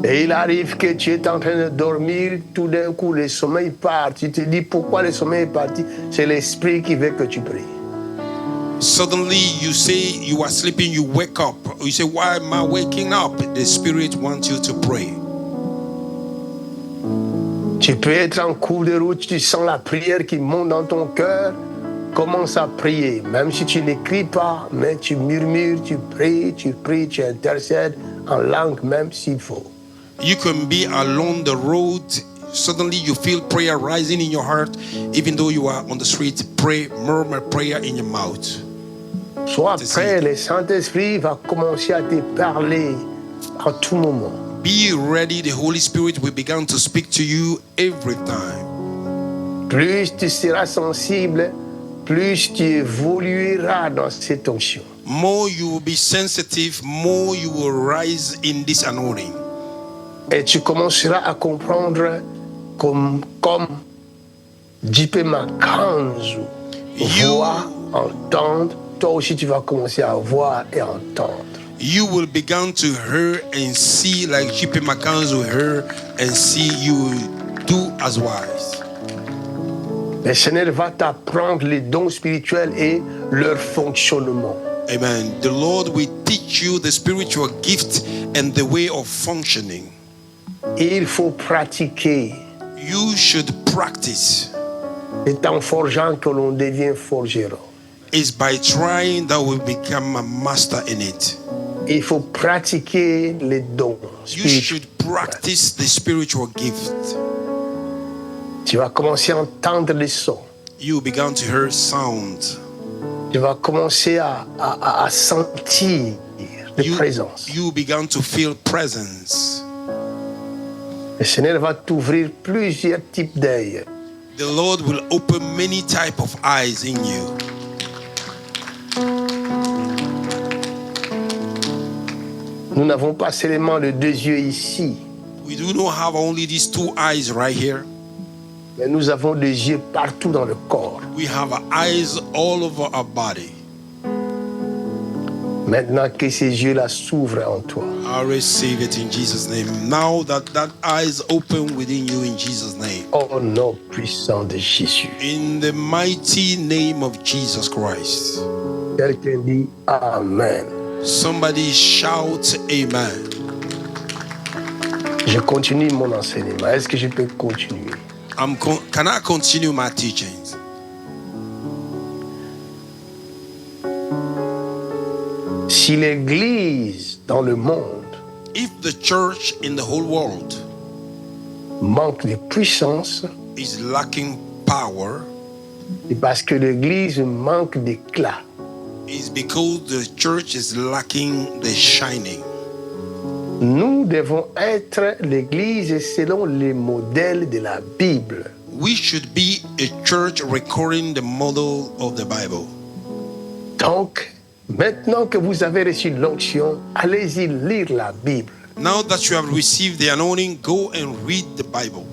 Et il arrive que tu es en train de dormir, tout d'un coup, le sommeil part. Tu te dis, pourquoi le sommeil est parti? C'est l'esprit qui veut que tu pries. Suddenly you say you are sleeping, you wake up. You say, why am I waking up? The Spirit wants you to pray. Tu peux être en cours de route, tu sens la prière qui monte dans ton cœur. Commence à prier, même si tu n'écris pas, mais tu murmures, tu pries, tu intercèdes en langue même s'il faut. You can be along the road. Suddenly you feel prayer rising in your heart. Even though you are on the street, pray, murmur prayer in your mouth. Sois prêt, le Saint-Esprit va commencer à te parler à tout moment. Be ready, the Holy Spirit will begin to speak to you every time. Plus tu seras sensible, plus tu évolueras dans cette onction. More you will be sensitive, more you will rise in this anointing. Et tu commenceras à comprendre comme J.P. Makanzu, voir, entendre. Toi aussi, tu vas commencer à voir et entendre. You will begin to hear and see like J.P. Makanzu heard and see, you will do as wise. Le Seigneur va t'apprendre les dons spirituels et leur fonctionnement. Amen. The Lord will teach you the spiritual gift and the way of functioning. Il faut pratiquer. You should practice. C'est en forgeant que l'on devient forgeron. It's by trying that we become a master in it. Il faut pratiquer les dons You spirituels. should practice the spiritual gift. Tu vas commencer à entendre les sons. You begin to hear sound. Tu vas commencer à sentir les présences. You begin to feel presence. Le Seigneur va t'ouvrir plusieurs types d'œils. The Lord will open many type of eyes in you. Nous n'avons pas seulement les 2 yeux ici. We do not have only these 2 eyes right here. Mais nous avons des yeux partout dans le corps. We have eyes all over our body. Maintenant que ces yeux-là s'ouvrent en toi. I receive it in Jesus' name. Now that eyes open within you in Jesus' name. Au nom puissant de Jésus. In the mighty name of Jesus Christ. Quelqu'un dit Amen. Somebody shout Amen. Je continue mon enseignement. Est-ce que je peux continuer? Can I continue my teachings? Si l'Église dans le monde If the church in the whole world manque de puissance, is lacking power, c'est parce que l'Église manque d'éclat. it's because the church is lacking the shining. Nous devons être l'Église selon les modèles de la Bible. We should be a church recording the model of the Bible. Donc, maintenant que vous avez reçu l'onction, allez-y lire la Bible. Now that you have received the anointing, go and read the Bible.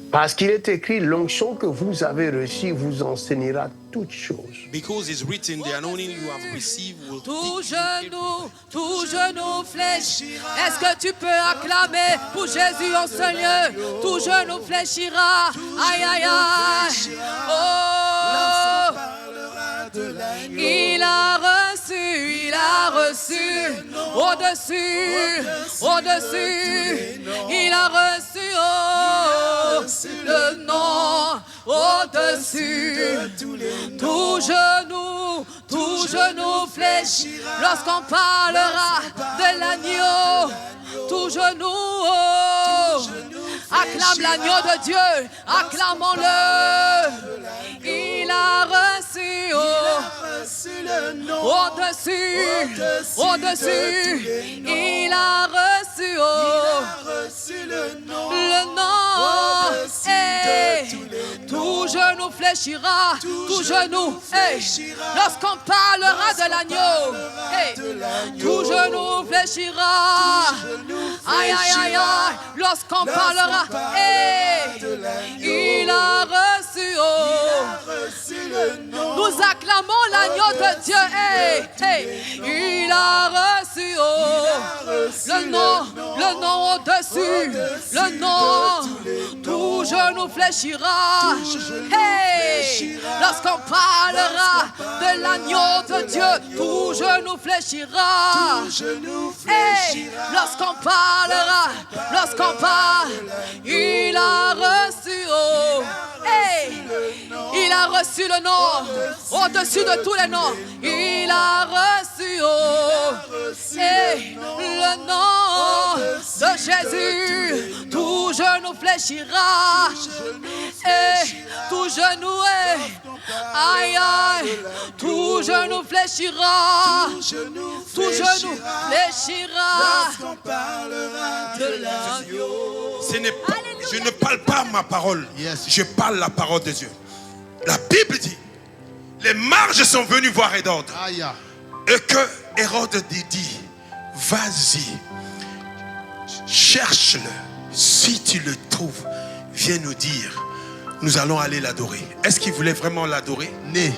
Parce qu'il est écrit, l'onction que vous avez reçue vous enseignera toutes choses. Because it's written, the anointing you have received will Tout genou fléchira. Est-ce que tu peux acclamer pour Jésus en ce lieu? Tout genou fléchira. Aïe, aïe, aïe. Oh, il a reçu, au-dessus, il a reçu, oh, le nom, au-dessus, tout genou fléchira, lorsqu'on parlera de l'agneau, tout genou, oh, acclame l'agneau de Dieu, acclamons-le, il a reçu, oh, au-dessus, il a reçu, oh, le nom, hey, tout genou fléchira, tout genou, hey, lorsqu'on parlera de l'agneau, hey, tout genou fléchira, aïe, aïe, aïe, aïe, lorsqu'on parlera, hey, il a reçu, oh, nous acclamons l'agneau de Dieu, hey, hey, il a reçu, oh, le nom au-dessus, le nom, tout genou fléchira, hey, lorsqu'on parlera de l'agneau de Dieu, tout genou fléchira, hey, lorsqu'on parlera, il a reçu, oh, hey, il a reçu le nom, au-dessus de tous les noms, il a reçu, oh, hey, le nom de Jésus, tout genou fléchira, et tout genou, aïe, aïe, tout genou fléchira, tout genou fléchira, de l'agneau. Je ne parle pas ma parole, je parle la parole de Dieu. La Bible dit, les mages sont venus voir Hérode, et que Hérode dit, vas-y, cherche-le, si tu le trouves, viens nous dire, nous allons aller l'adorer. Est-ce qu'il voulait vraiment l'adorer? Né.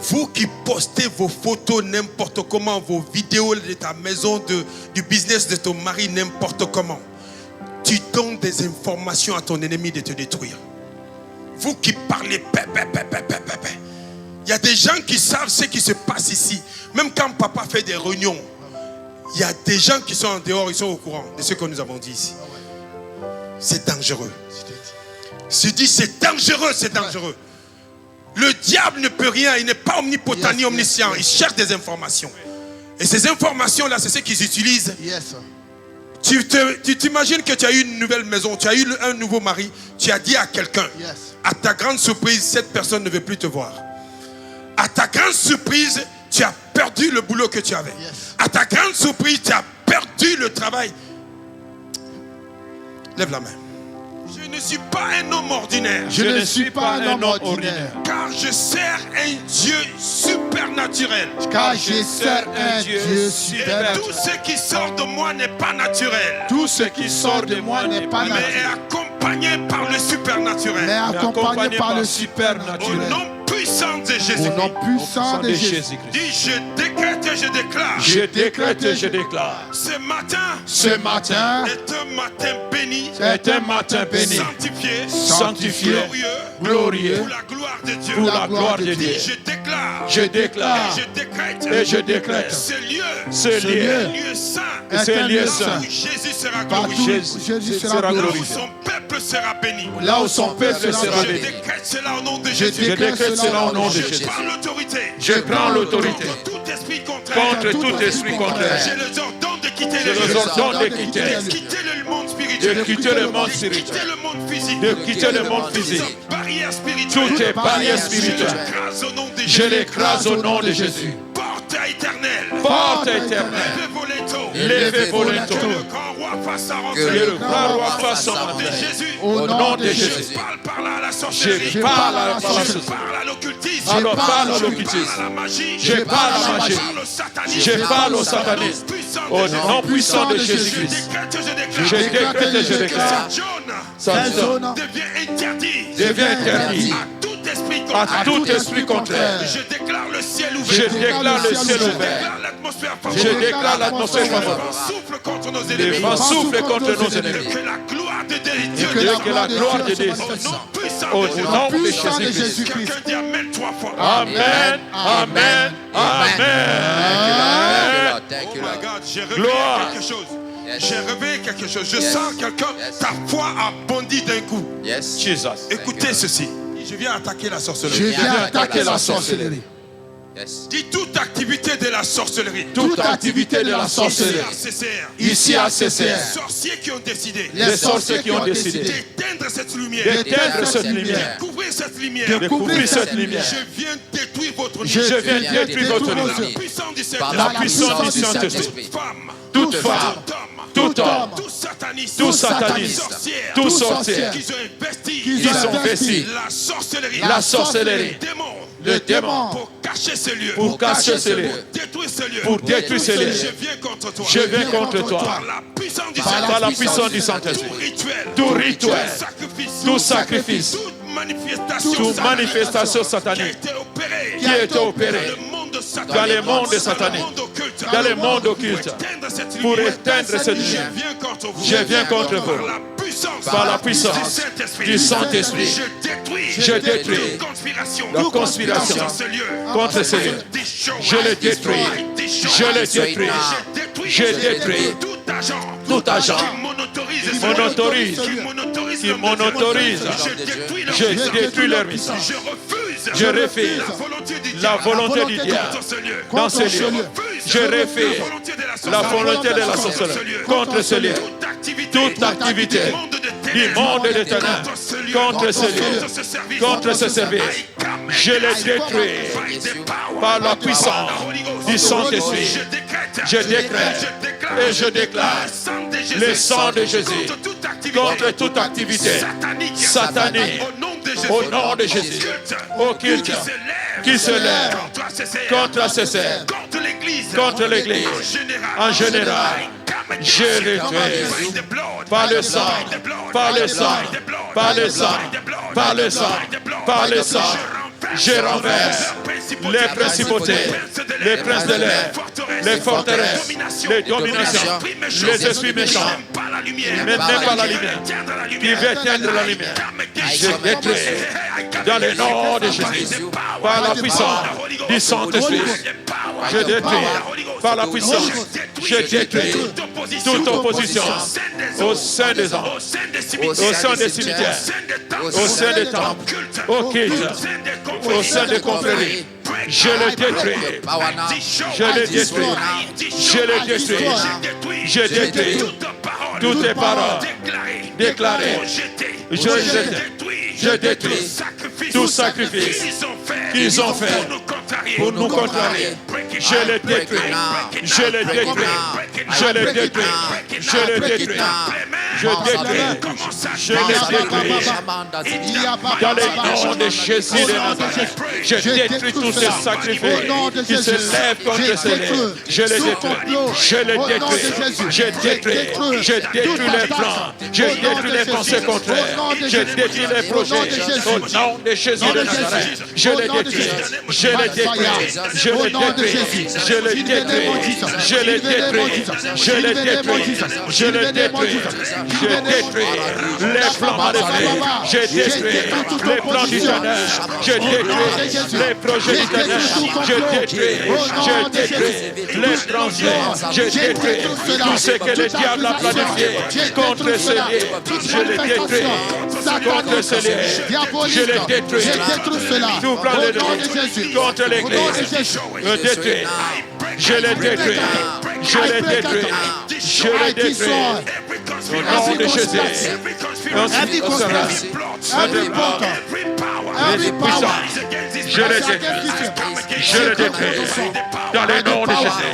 Vous qui postez vos photos n'importe comment, vos vidéos de ta maison, du business de ton mari n'importe comment, tu donnes des informations à ton ennemi de te détruire. Vous qui parlez, il y a des gens qui savent ce qui se passe ici. Même quand papa fait des réunions, il y a des gens qui sont en dehors, ils sont au courant de ce que nous avons dit ici. C'est dangereux. Je dis c'est dangereux, c'est dangereux. Le diable ne peut rien, il n'est pas omnipotent ni omniscient. Il cherche des informations. Et ces informations-là, c'est ce qu'ils utilisent. Tu t'imagines que tu as eu une nouvelle maison, tu as eu un nouveau mari, tu as dit à quelqu'un, à ta grande surprise, cette personne ne veut plus te voir. À ta grande surprise, tu as perdu le boulot que tu avais. À ta grande surprise, tu as perdu le travail. Lève la main. Je ne suis pas un homme ordinaire. Je ne suis pas un homme ordinaire. Car je sers un Dieu supernaturel. Car je sers un Dieu Et supérieur. tout ce qui sort de moi n'est pas naturel. Tout ce qui sort de moi n'est pas Mais est naturel, accompagné par le mais supernaturel. accompagné par le Au supernaturel. nom puissant de Au Jésus. nom puissant de Jésus. Dis, je décrète et je déclare. Je décrète et je déclare. Ce matin Ce matin est un matin béni, est un matin béni, sanctifié, sanctifié, glorieux, glorieux, pour la gloire de Dieu. pour la gloire de Dieu. Je déclare. Je déclare Et je décrète. et je décrète Ce lieu. ce Un lieu lieu saint. est un lieu saint. Où Jésus sera Partout glorifié. Jésus sera Là où glorifié. son peuple sera béni. Là où son peuple sera Je béni. décrète cela au nom de Je Jésus. décrète cela au nom de Je Jésus. prends l'autorité. Je prends l'autorité Contre tout esprit contraire. contre tout esprit contraire. J'ai le ordre de quitter Je les les lieux. ordonne de quitter, De quitter le monde spirituel. de quitter le monde De quitter spirituel, le monde physique. de quitter le monde physique. Toute barrière spirituelle. Toutes les barrières Je spirituelles, l'écrase au nom de je Jésus. l'écrase au nom de Jésus. Porte éternelle. Porte éternelle, Levez vos linteaux. levez vos linteaux. Que le grand roi fasse sa Que rentrée. le grand roi fasse son Au nom de entrée. Jésus. Au nom de Je Jésus. parle par là à la sorcellerie. Je parle à la Je sorcellerie. parle à l'occultisme. Alors parle à Je parle à l'occultisme. la magie. Je parle à la magie. Je parle au satanisme. Je parle au satanisme. Au nom puissant de Je Jésus-Christ. décrète, je Je déclare. décrète et je déclare. Saint John Saint devient interdit. devient interdit À tout esprit à contraire. tout esprit contraire. Je déclare le ciel ouvert. Je déclare le ciel Je ouvert. déclare l'atmosphère Je favorable. déclare l'atmosphère Le favorable. vent souffle contre nos Les ennemis. vents soufflent contre nos ennemis. Que la gloire de Dieu. Et que la gloire de Dieu. Au nom puissant Au de Jésus. nom de puissant de Jésus-Christ. Jésus-Christ. Quelqu'un dit Amen 3 fois. Amen, amen, amen. Oh my God, j'ai réveillé Gloire. quelque chose. J'ai réveillé quelque chose. Je sens quelqu'un, ta foi a bondi d'un coup. Jesus. Écoutez ceci. Je viens attaquer la Je sorcellerie. viens attaquer la sorcellerie. Dis toute activité de la sorcellerie. Toute activité de la Ici sorcellerie. à CCR. Ici à Les CCR. sorciers qui ont décidé Les sorciers qui ont décidé d'éteindre cette lumière. d'éteindre cette lumière, Découvrir cette lumière. découvrir cette lumière. Je viens détruire votre Je lumière. viens détruire votre Par la lumière. puissance du Par la Saint-Esprit. puissance du Saint-Esprit. Toute femme. Toute femme, tout homme, Tout sataniste. tout sataniste, sorcière. tout sorcière, Qui ont investi. qui ont investi La sorcellerie. la sorcellerie, Le démon. le démon, Pour cacher ce lieu. pour cacher ce lieu, Détruire ce lieu. pour détruire ce lieu. Je viens contre toi. Je viens contre toi. Par la puissance du Par Saint-Esprit. la puissance du Tout Saint-Esprit. rituel. Tout rituel. Sacrifice. Tout sacrifice, Toute manifestation. toute satanique manifestation qui a satanique été opérée. qui a été opérée Dans le monde satanique. dans les mondes sataniques, Dans le monde occulte. dans le monde occulte, pour éteindre cette Je lumière. viens contre vous. Je viens contre Par vous. la puissance. Par la puissance du Saint-Esprit. Je détruis. Je détruis toute conspiration. la conspiration Contre ce lieu. contre ce lieu. Je le détruis. Je le détruis. Je détruis tout agent qui monotorise. Je détruis leur mission. Je refuse la volonté du diable dans ce lieu. Je refuse la volonté de la sorcellerie contre ce lieu. Toute activité du monde de ténèbres contre ce lieu, contre ce service, je le détruis par la puissance du Saint-Esprit. Je décrète et je déclare le sang de Jésus contre toute activité satanique au nom de Jésus, occulte qui se lève contre CCR, contre l'Église en général. Je détruis par le sang, par le sang, par le sang, par le sang, par le sang. Je renverse les principautés, les princes de l'air, les forteresses, les dominations, les esprits méchants, mais même pas la lumière, qui veut éteindre la lumière. Je détruis dans le nom de Jésus, par la puissance du Saint-Esprit. Je détruis par la puissance, je détruis toute opposition au sein des hommes, au sein des cimetières, au sein des temples, au culte, au sein des confréries. Je le détruis. Je le détruis. Je le détruis. Je détruis toutes les paroles déclarées. Je détruis tout sacrifice qu'ils ont fait pour nous contrarier. Je le détruis. Je le détruis. Je les détruis. Je les détruis. Je détruis. Je les détruis. Dans le nom de Jésus de Nazareth, je détruis tous ces sacrifices qui se lèvent contre ces lèvres. Je les détruis. Je les détruis. Je détruis. Je détruis les plans. Je détruis les pensées contraires. Je détruis les projets. Au nom de Jésus de Nazareth, je les détruis. Je les détruis. Je les détruis. Je les détruis. Je les détruis. Je les détruis. Je les détruis. Je détruis les plans maléfiques. Je détruis les plans du ténèbre. Je détruis les projets du ténèbre. Je détruis les transferts. Je détruis tout ce que le diable a planifié contre ce lieu. Je les détruis contre ce lieu. Je les détruis. Tout plan de contre l'Église. Je détruis. Je les détruis. Je les détruis. Je les détruis. Au nom de Jésus. Every conspiracy, every plot, every power, je les détruis. Je les détruis. Dans le nom de Jésus.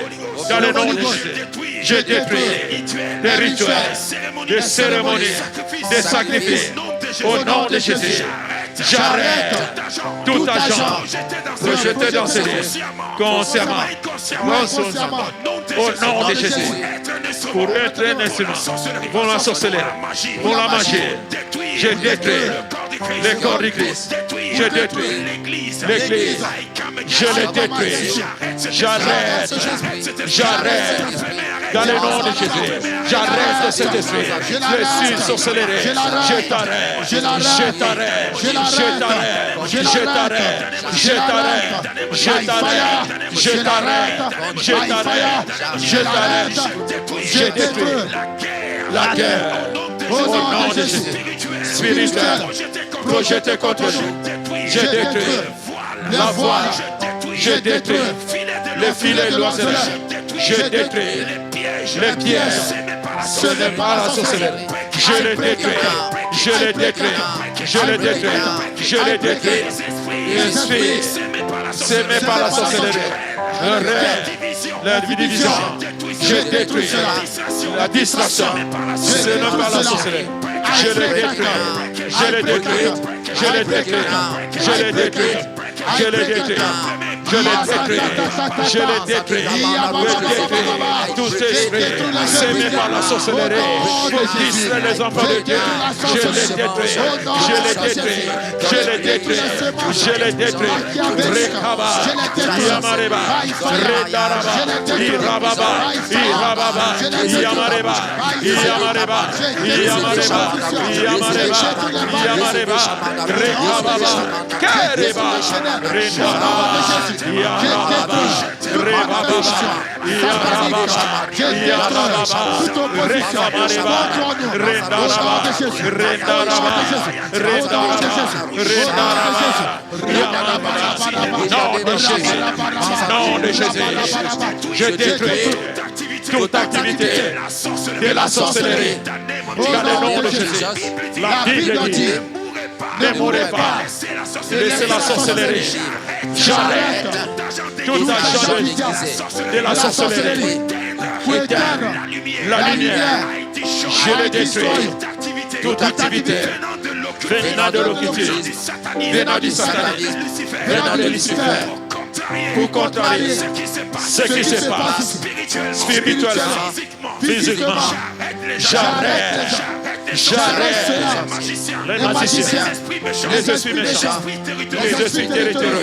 Dans le nom de Jésus. Je détruis des rituels, des cérémonies, des sacrifices. Au nom de Jésus. J'arrête tout agent rejeté dans ces lieux, consciemment, au nom de Jésus, pour être un instrument, pour la sorcellerie, pour la magie. Je détruis les corps du Christ. Je détruis l'Église. Je les détruis. J'arrête. J'arrête. Dans le nom de Jésus, j'arrête cet esprit. Je suis sorcellerie. Je t'arrête. Je t'arrête. Je t'arrête. Je t'arrête. Je t'arrête. Je t'arrête. Je t'arrête. Je t'arrête. Je t'arrête. Je détruis la guerre. Au nom de Jésus. Spirituel. Projeté contre nous. Je détruis la voie. Je détruis les filets loisirés. Je détruis les pièges. Ce n'est pas la sorcellerie. Je les détruis. Je les détruis. Je les détruis. Je les détruis. L'esprit s'aimé par la sorcellerie. Le rêve, la division. Je détruis la distraction. Ce n'est pas la sorcellerie. Je les détruis. Je les détruis. Je les détruis. Je les détruis. Je les détruis. Je les détruis. Je les détruis. Tout esprit sémé par la sorcellerie pour distraire les enfants de Dieu. Je les détruis. Je les détruis. Je les détruis. Je les détruis. Rekaba, Yamareba, Redaraba, Irababa, Irababa, Yamareba, Yamareba, Yamareba, Yamareba, Yamareba, Rekababa, Kareba, Redaraba, Yarababa, Rebaba, Yarababa, Yarababa, Rekabareba, Redaraba, Redaraba, Redaraba, Redaraba, Yarababa, nom de Jésus, nom de Jésus, je détruis toute activité de la sorcellerie, dans le nom de Jésus. La Bible dit, ne mourrez pas, laissez la sorcellerie. J'arrête tout agent de la sorcellerie. Éteins la lumière. Je les détruis. Toute activité venant de l'occultisme, venant du satanisme, venant de Lucifer, pour contrarier ce qui se passe spirituellement, physiquement. J'arrête. J'arrête les magiciens, les esprits méchants, les esprits territoriaux,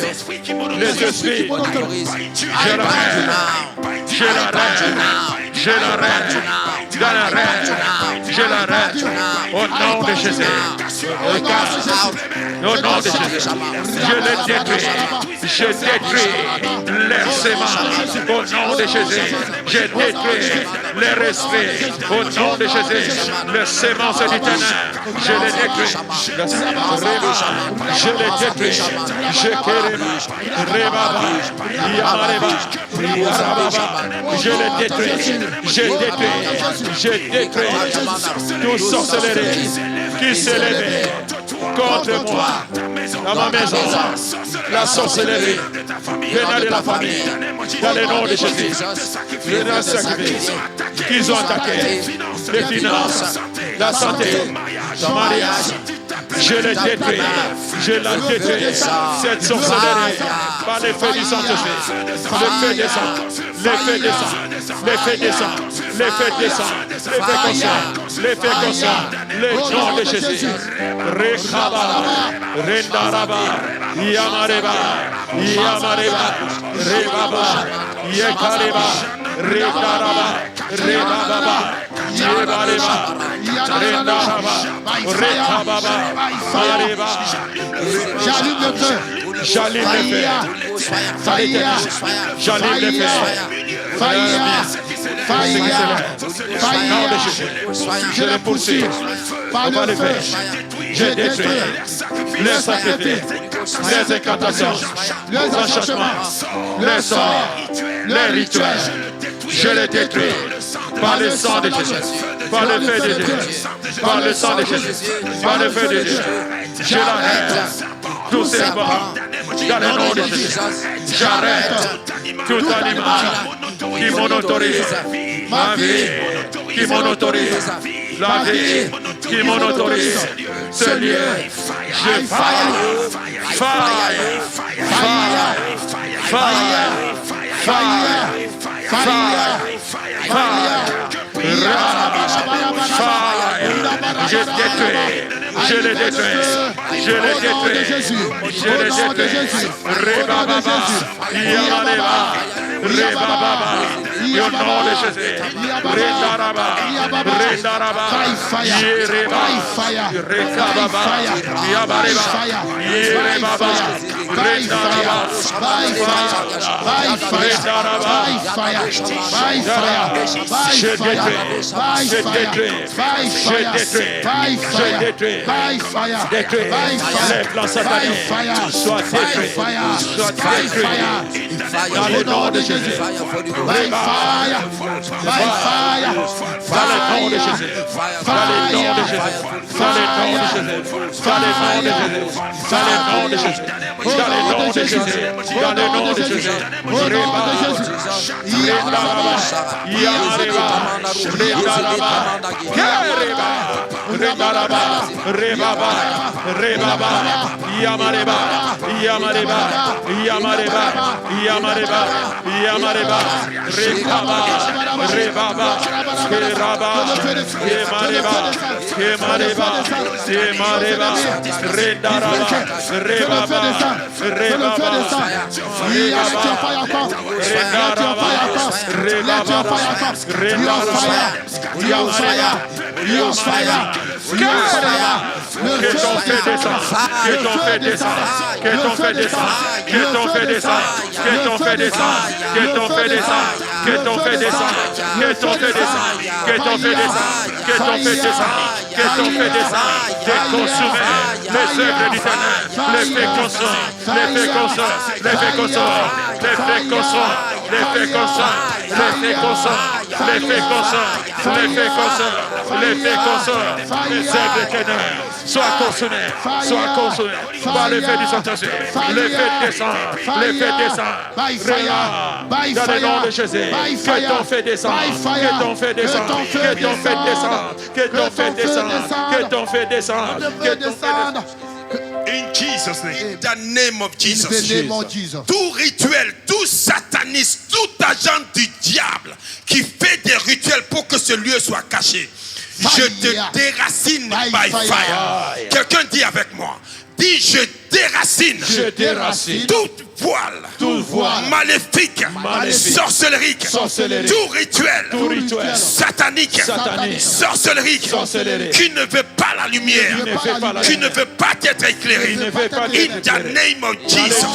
les esprits. Je l'arrête. Je l'arrête. Je l'arrête. Je l'arrête. Je l'arrête. Au nom de Jésus. Au nom de Jésus. Je les détruis. Je détruis les semences. Au nom de Jésus. Je détruis les esprits. Au nom de Jésus. Les semences du ténèbre. Je les détruis. Je les détruis. Je Rebaba, Yamareba, Yarababa. Je les détruis. Je détruis. Je détruis toute sorcellerie qui s'est levée contre moi, dans ma maison, la sorcellerie, venant de la famille, dans le nom de Jésus, venant sacrifice, qu'ils ont attaqué, les finances, la santé, le mariage, je les détruis, je la détruis, cette sorcellerie, par l'effet du Saint-Esprit, l'effet descend, l'effet descend, l'effet descend, l'effet descend, l'effet conscient, l'effet conscient, le nom de Jésus, Rekaba, Rendaraba, Yamareba, Yamareba, Rebaba, Yekareba, Rendaraba, Rebaba, Yebareba, Rendaraba, Rekababa, Mareba, J'allume le feu. j'allume le feu, j'allume le feu, je les poursuis, on va les faire, je détruis les sacrifices, les incantations, les enchantements, les sorts, les rituels, je les détruis par le sang de Jésus, par le feu de Dieu, par le sang de Jésus, par le feu de Dieu, je l'arrête, tout serpent, dans le nom de Jésus, j'arrête tout animal qui monotorise ma vie, qui monotorise la vie, qui monotorise ce lieu, je je détruis, je les détruis, je les détruis, je les détruis, Rebababa, Yamareba, Rebababa, au nom de Jésus, Redaraba, Redaraba, Yereba, Rekababa, Yamareba, Yerebaba, Redaraba, je détruis, je détruis, je détruis, détruis, les plans sataniques soient détruits, soient détruits, dans le nom de Jésus, dans le nom de Jésus, dans le nom de Jésus, dans le nom de Jésus, dans le nom de Jésus, dans le nom de Jésus, dans le nom de Jésus, dans le nom de Jésus, Redaraba, Yamareba, Redaraba, Rebaba, Rebaba, Yamareba, Yamareba, Yamareba, Yamareba, Yamareba, Rekaba, Rebaba, Keraba, Yemareba, Yemareba, Yemareba, Redaraba, Rebaba, Rebaba, que ton fait descend, que ton fait descend, que ton fait descend, que ton fait descend, que ton fait descend, que ton fait descend, que ton fait descend, que ton fait descend, que ton fait descend, que ton fait descend, que ton fait descend, de consumer les œuvres du ténèbre, les faits consomment, les faits consomment, les faits consomment, les faits consomment, les faits consomment, les faits consomment, les faits consomment, les faits consomment, les faits consomment, les œuvres du ténèbre soient consumées, soient consumées par le fait du Saint-Esprit, le fait descend, le fait descend, dans le nom de Jésus, que ton fait descend, que ton fait descend, que ton fait descend, que ton fait descend, que ton fait descend, que ton fait descend. In Jesus' name. In the name of Jesus. In the name of Jesus. Tout rituel, tout satanisme, tout agent du diable qui fait des rituels pour que ce lieu soit caché, je te déracine by fire. Quelqu'un dit avec moi. Dis, je déracine toute voile, maléfique, sorcellerique, tout rituel, satanique, sorcellerique, qui ne veut pas la lumière, qui ne veut pas être éclairé. In the name of Jesus,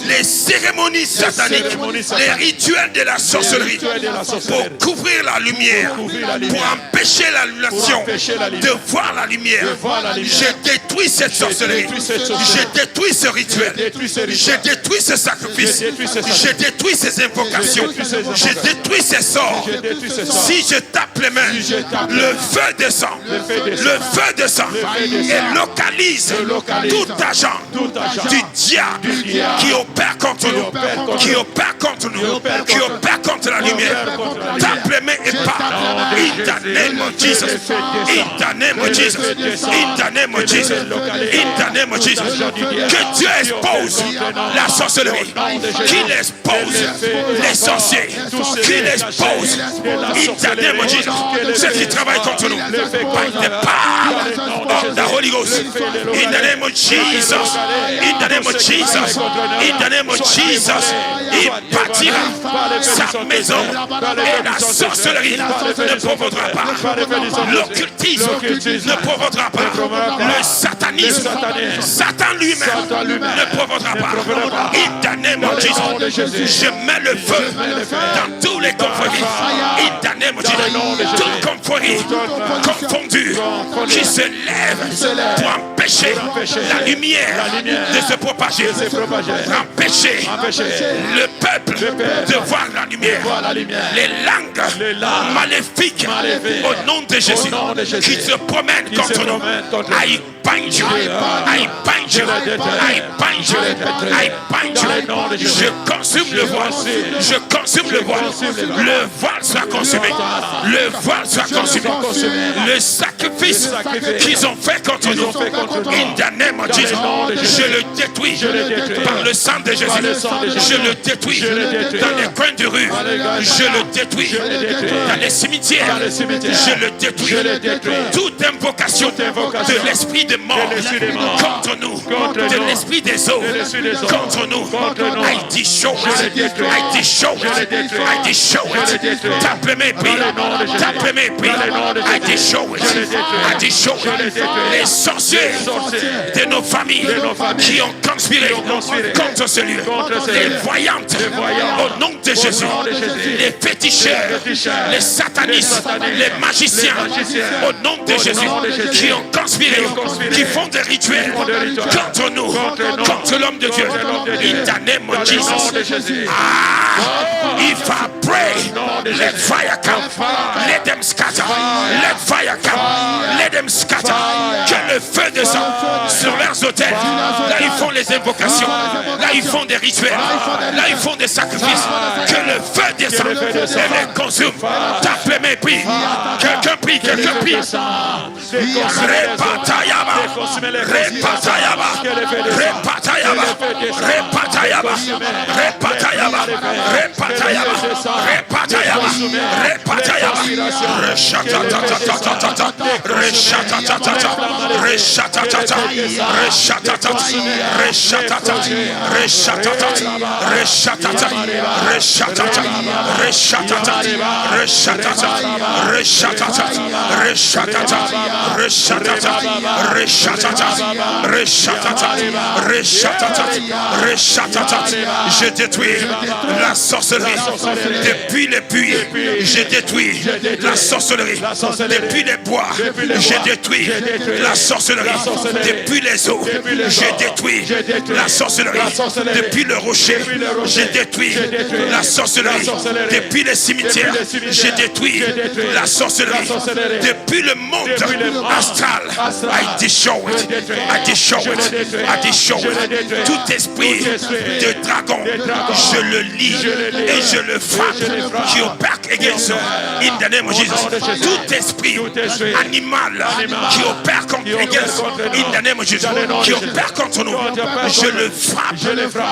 les cérémonies sataniques, les rituels de la sorcellerie, pour couvrir la lumière, pour empêcher la nation de voir la lumière, je détruis cette sorcellerie. Je détruis ce rituel. Je détruis ce sacrifice. Je détruis ces invocations. Je détruis ces sorts. Si je tape les mains, le feu descend. Le feu descend et localise tout agent du diable qui opère contre nous, qui opère contre nous, qui opère contre la lumière. Tape les mains et parle. In the name of Jesus. In the name of Jesus. In the name of Jesus. In the name of Jesus. Que Dieu expose la sorcellerie. Qu'il expose les sorciers. Qu'il expose. In the name of Jesus. Ceux qui travaillent contre nous. By the power of the Holy Ghost. In the name of Jesus. In the name of Jesus. In the name of Jesus. Il bâtira sa maison et la sorcellerie ne provoquera pas. L'occultisme ne provoquera pas. Le satanisme, Satan lui-même ne provoquera pas. In the name of Jesus. Je mets le feu dans tous les confréries. In the name of Jesus. Toute confrérie confondue qui se lève pour empêcher la lumière de se propager. Empêcher le peuple de voir la lumière. Les langues maléfiques au nom de Jésus qui se promènent contre nous. I bind you. I bind you. I bind you. I bind you. Je consume le voile. Je consume le voile. Le voile soit consumé. Le voile soit consumé. Le sacrifice qu'ils ont fait contre nous. In the name of Jesus. Je le détruis par le sang de Jésus. Je le détruis dans les coins de rue. Je le détruis dans les cimetières. Je le détruis. Toute invocation de l'esprit de mort contre nous, de l'esprit des eaux contre nous. I destroy it. I destroy it. I destroy it. Tape les mains, prie. Tape les mains, prie. I destroy it. I destroy it. Les sorciers de nos familles qui ont conspiré contre ce lieu. Les voyantes au nom de Jésus. Les féticheurs, les satanistes, les magiciens au nom de Jésus qui ont conspiré, qui font des rituels contre nous, contre l'homme de Dieu. In the name of Jesus. If I pray, let fire come. Let them scatter. Let fire come. Let them scatter. Que le feu descende sur leurs autels. Là, ils font les invocations. Là, ils font des rituels. Là, ils font des sacrifices. Que le feu descende et les consume. Tape les mains, prie. Quelqu'un prie, quelqu'un prie. Repatayaba. Repatayaba. Repatayaba. Repatayaba. Repatayaba. Repatayaba. Repatayaba. Repatayaba. Reshatatata. Reshatatata. Reshatatata. Reshatatata. Reshatatata. Reshatatata. Reshatatata. Reshatatata. Reshatatata. Reshatatata. Reshatatata. Reshatatata. Reshatatata. Reshatatata. Reshatatata. Reshatatata. Je détruis la sorcellerie depuis les puits. Je détruis la sorcellerie depuis les bois. Je détruis la sorcellerie depuis les eaux. Je détruis la sorcellerie depuis le rocher. Je détruis la sorcellerie depuis les cimetières. Je détruis la sorcellerie depuis le monde astral. I destroy it. I destroy it. I destroy it. Tout esprit de dragon, je le lis et je le frappe qui opère against us. In the name of Jesus. Tout esprit animal qui opère contre against in the name of Jesus, qui opère contre nous, je le frappe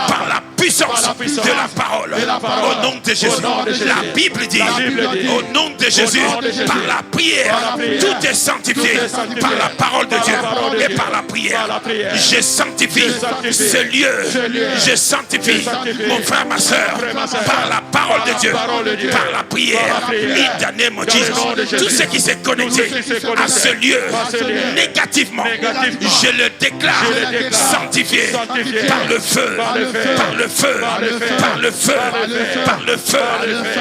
par la puissance de la parole. Au nom de Jésus. La Bible dit, au nom de Jésus, par la prière, tout est sanctifié par la parole de Dieu et par la prière. Je sanctifie ce lieu. Je sanctifie mon frère, ma soeur, par la parole de Dieu, par par la prière, in the name of Jesus. Tout ce qui s'est connecté à ce lieu négativement, je le déclare sanctifié par le feu, par le feu, par le feu, par le feu,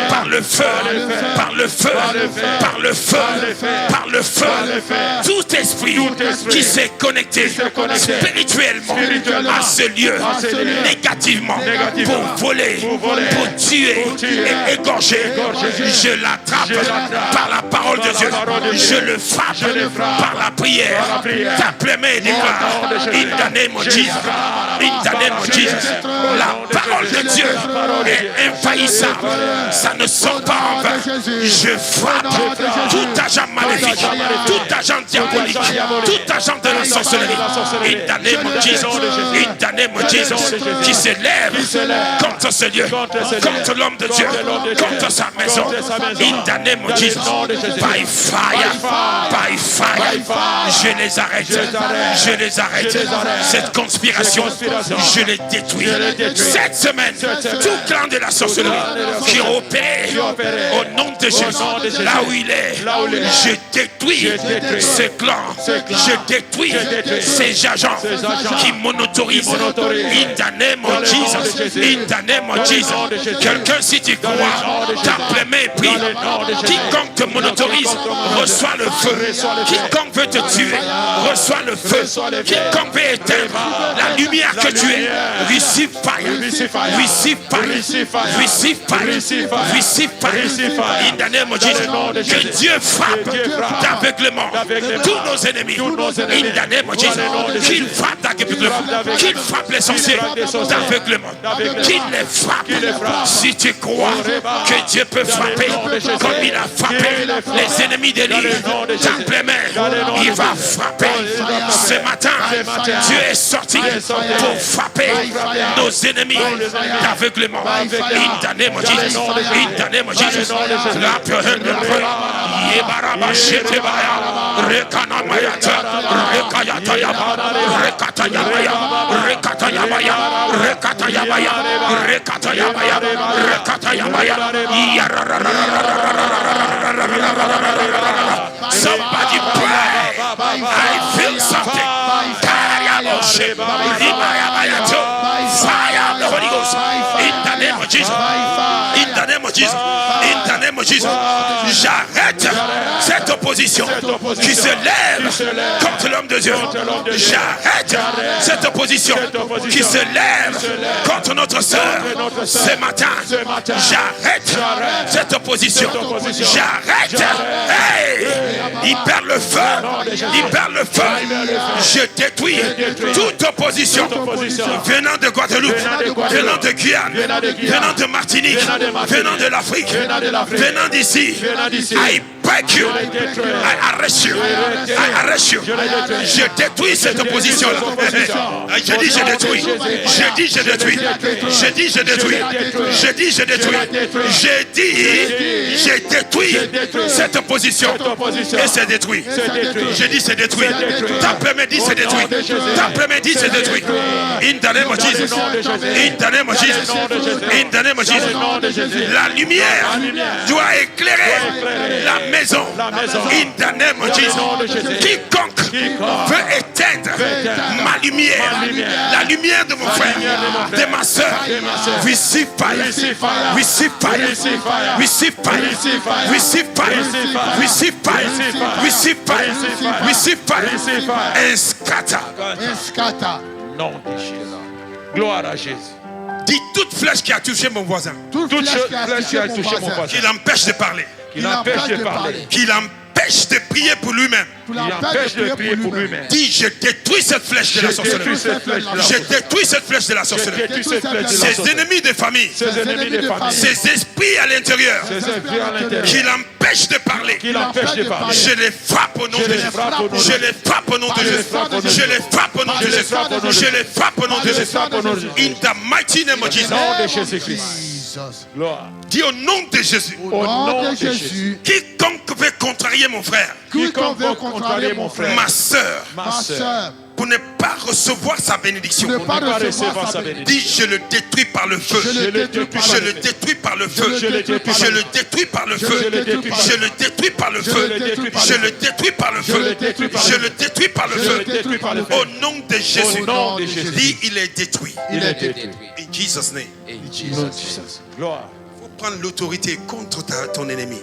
par le feu, par le feu, par le feu, par le feu. Tout esprit qui s'est connecté spirituellement à ce lieu négativement pour voler, pour tuer et égorger, je l'attrape par la parole de Dieu. Je le frappe par la prière. Tape les mains et déclare in the name of Jesus. In the name of Jesus. La parole de Dieu est infaillissable. Ça ne sort pas en vain. Je frappe tout agent maléfique, tout agent diabolique, tout agent de la sorcellerie. In the name of Jesus. In the name of Jesus. Qui s'élève contre ce lieu, contre l'homme de Dieu, contre sa maison. In the name of Jesus. By fire, by fire. Je les arrête. Je les arrête. Cette conspiration, je les détruis. Cette semaine, tout clan de la sorcellerie qui opère au nom de Jésus, là où il est, je détruis ce clan. Je détruis ces agents qui monotorisent. In the name of Jesus. In the name of Jesus. Quelqu'un, si tu crois, tape les mains et prie. Quiconque te monotorise reçoit le feu. Quiconque veut te tuer reçoit le feu. Quiconque veut éteindre la lumière que tu es, receive fire. Receive fire. Receive fire. Receive fire. In the name of Jesus. Que Dieu frappe d'aveuglement tous nos ennemis. In the name of Jesus. Qu'il frappe d'aveuglement. Qu'il frappe les sorciers d'aveuglement. Qu'il les frappe. Si tu crois que Dieu peut frapper comme il a frappé les ennemis d'Élie, tape les mains. Il va frapper. Ce matin, Dieu est sorti pour frapper nos ennemis d'aveuglement. In the name of Jesus. In the name of Jesus. Clap your hand and pray. Yebaraba shetebaya. Rekana mayata. Rekayata yaba. Rekata yabaya. Rekata yabaya. Rekata yabaya. Rekata yabaya. Rekata yabaya. Somebody pray. I feel something. Fire of the Holy Ghost. In the name of Jesus. In the name of Jesus. In the name of Jesus. J'arrête cette opposition qui se lève contre l'homme de Dieu. J'arrête cette opposition qui se lève contre notre sœur ce matin. J'arrête cette opposition. J'arrête. Hey! Il perd le feu. Il perd le feu. Je détruis toute opposition venant de Guadeloupe, venant de Guyane, venant de Martinique, venant de l'Afrique, venant d'ici. I break you. I arrest you. I arrest you. Je détruis cette opposition-là. Je dis je détruis. Je dis je détruis. Je dis je détruis. Je dis je détruis. Je dis j'ai détruit cette opposition. Et c'est détruit. Je dis c'est détruit. Tape me dit c'est détruit. Tape me dit c'est détruit. In the name of Jesus. In the name of Jesus. In the name of Jesus. La lumière doit éclairer la maison. In the name of Jesus. Quiconque veut éteindre ma lumière, la lumière de mon frère, de ma soeur, receive fire. Receive fire. Receive fire. Receive fire. Receive fire. Receive fire. Receive fire. And scatter. Nom de Jésus. Gloire à Jésus. Dis toute flèche qui a touché mon voisin, Toute flèche qui a touché mon voisin, qui l'empêche de parler, qui l'empêche de parler, qui l'empêche de prier pour lui-même. qui l'empêche de prier pour lui-même. Dis, je détruis cette flèche de la sorcellerie. Je détruis cette flèche de la sorcellerie. Ces ennemis de famille, ces esprits à l'intérieur qui l'empêchent de parler, je les frappe au nom de Jésus. Je les frappe au nom de Jésus. Je les frappe au nom de Jésus. Je les frappe au nom de Jésus. In the mighty name of Jesus. Nom de Jésus-Christ. Gloire. Dis au nom de Jésus. Au nom de Jésus. Quiconque veut contrarier mon frère, Quiconque veut contrarier mon frère, ma soeur, ma soeur, pour ne pas recevoir sa bénédiction. Pour ne pas recevoir sa bénédiction. Dis, je le détruis par le feu. Je le détruis par le feu. Je le détruis par le feu. Je le détruis par le feu. Je le détruis par le feu. Je le détruis par le feu. Je le détruis par le feu. Au nom de Jésus. Dis, il est détruit. Il est détruit. In Jesus' name. In Jesus. Gloire. Il faut prendre l'autorité contre ton ennemi.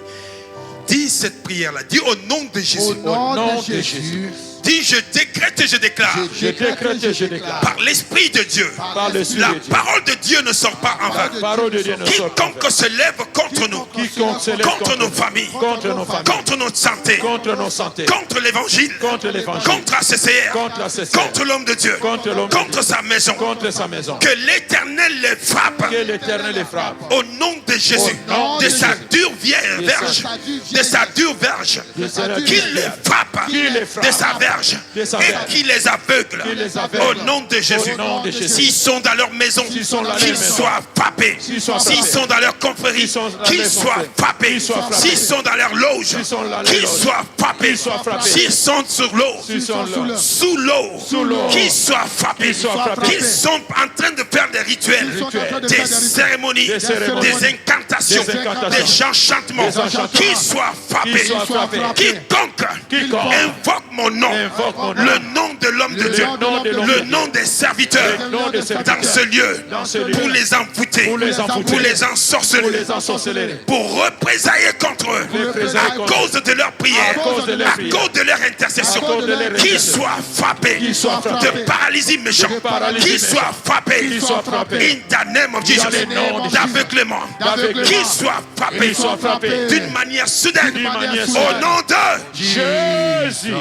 Dis cette prière-là. Dis au nom de Jésus. Au nom de Jésus. Dis, je décrète et je déclare. Je décrète et je déclare. Par l'Esprit de Dieu. Par l'Esprit La de Dieu. parole de Dieu ne sort pas en vain. La parole de Dieu ne sort pas en Quiconque se lève contre nous. Quiconque se lève Contre nos familles. Contre nos familles. Contre notre santé. Contre nos santé. Contre l'évangile. Contre l'évangile. Contre ACCR. Contre la CCR. Contre l'homme de Dieu. Contre l'homme de Contre sa maison. Contre sa maison. Que l'Éternel les frappe. Que l'Éternel les frappe. Au nom de Jésus. Au nom De de sa Jésus. dure verge. De sa dure verge. Qu'il les frappe. Qu'il les frappe. De sa verge. De sa Et verge. qu'il les aveugle. Qu'il les aveugle. Au nom de Jésus. Au nom de Jésus. S'ils sont dans leur maison, S'ils sont dans leur qu'ils maison. soient frappés. S'ils soient S'ils frappés. sont dans leur confrérie, S'ils sont dans qu'ils leur soient confrérie. frappés. Qu'ils soient frappés. S'ils sont dans leur loge, S'ils sont dans leur qu'ils loge. soient frappés. Qu'ils soient frappés. S'ils sont sur l'eau, S'ils sont là. sous l'eau, Sous l'eau. qu'ils soient frappés. Qu'ils soient frappés. Qu'ils sont en train de faire des rituels, Qu'ils sont en train de des faire des cérémonies, Des cérémonies. des incantations, Des incantations. des enchantements, Des enchantements. qu'ils soient frappés. Qu'ils soient frappés. Quiconque invoque mon nom, Invoque mon nom. le nom de l'homme de Dieu, nom de l'homme le de nom des serviteurs, Le nom des serviteurs. dans ce lieu, Dans ce lieu. pour les envoûter, Pour les envoûter. pour les Pour ensorceler, les ensorceler. pour représailler contre eux, Représailler à contre cause de leur prière, À cause de leur à prière. cause de leur intercession, À cause de leur qu'ils intercession. soient frappés Qu'ils soient frappés. de paralysie méchante, De paralysie qu'ils méchante. soient frappés Qu'ils soient frappés. in the name of Jesus, Dans le nom de Jésus. d'aveuglement, D'aveuglement. qu'ils soient frappés Qu'ils soient frappés. d'une manière soudaine, D'une manière au soudaine. nom de Jésus.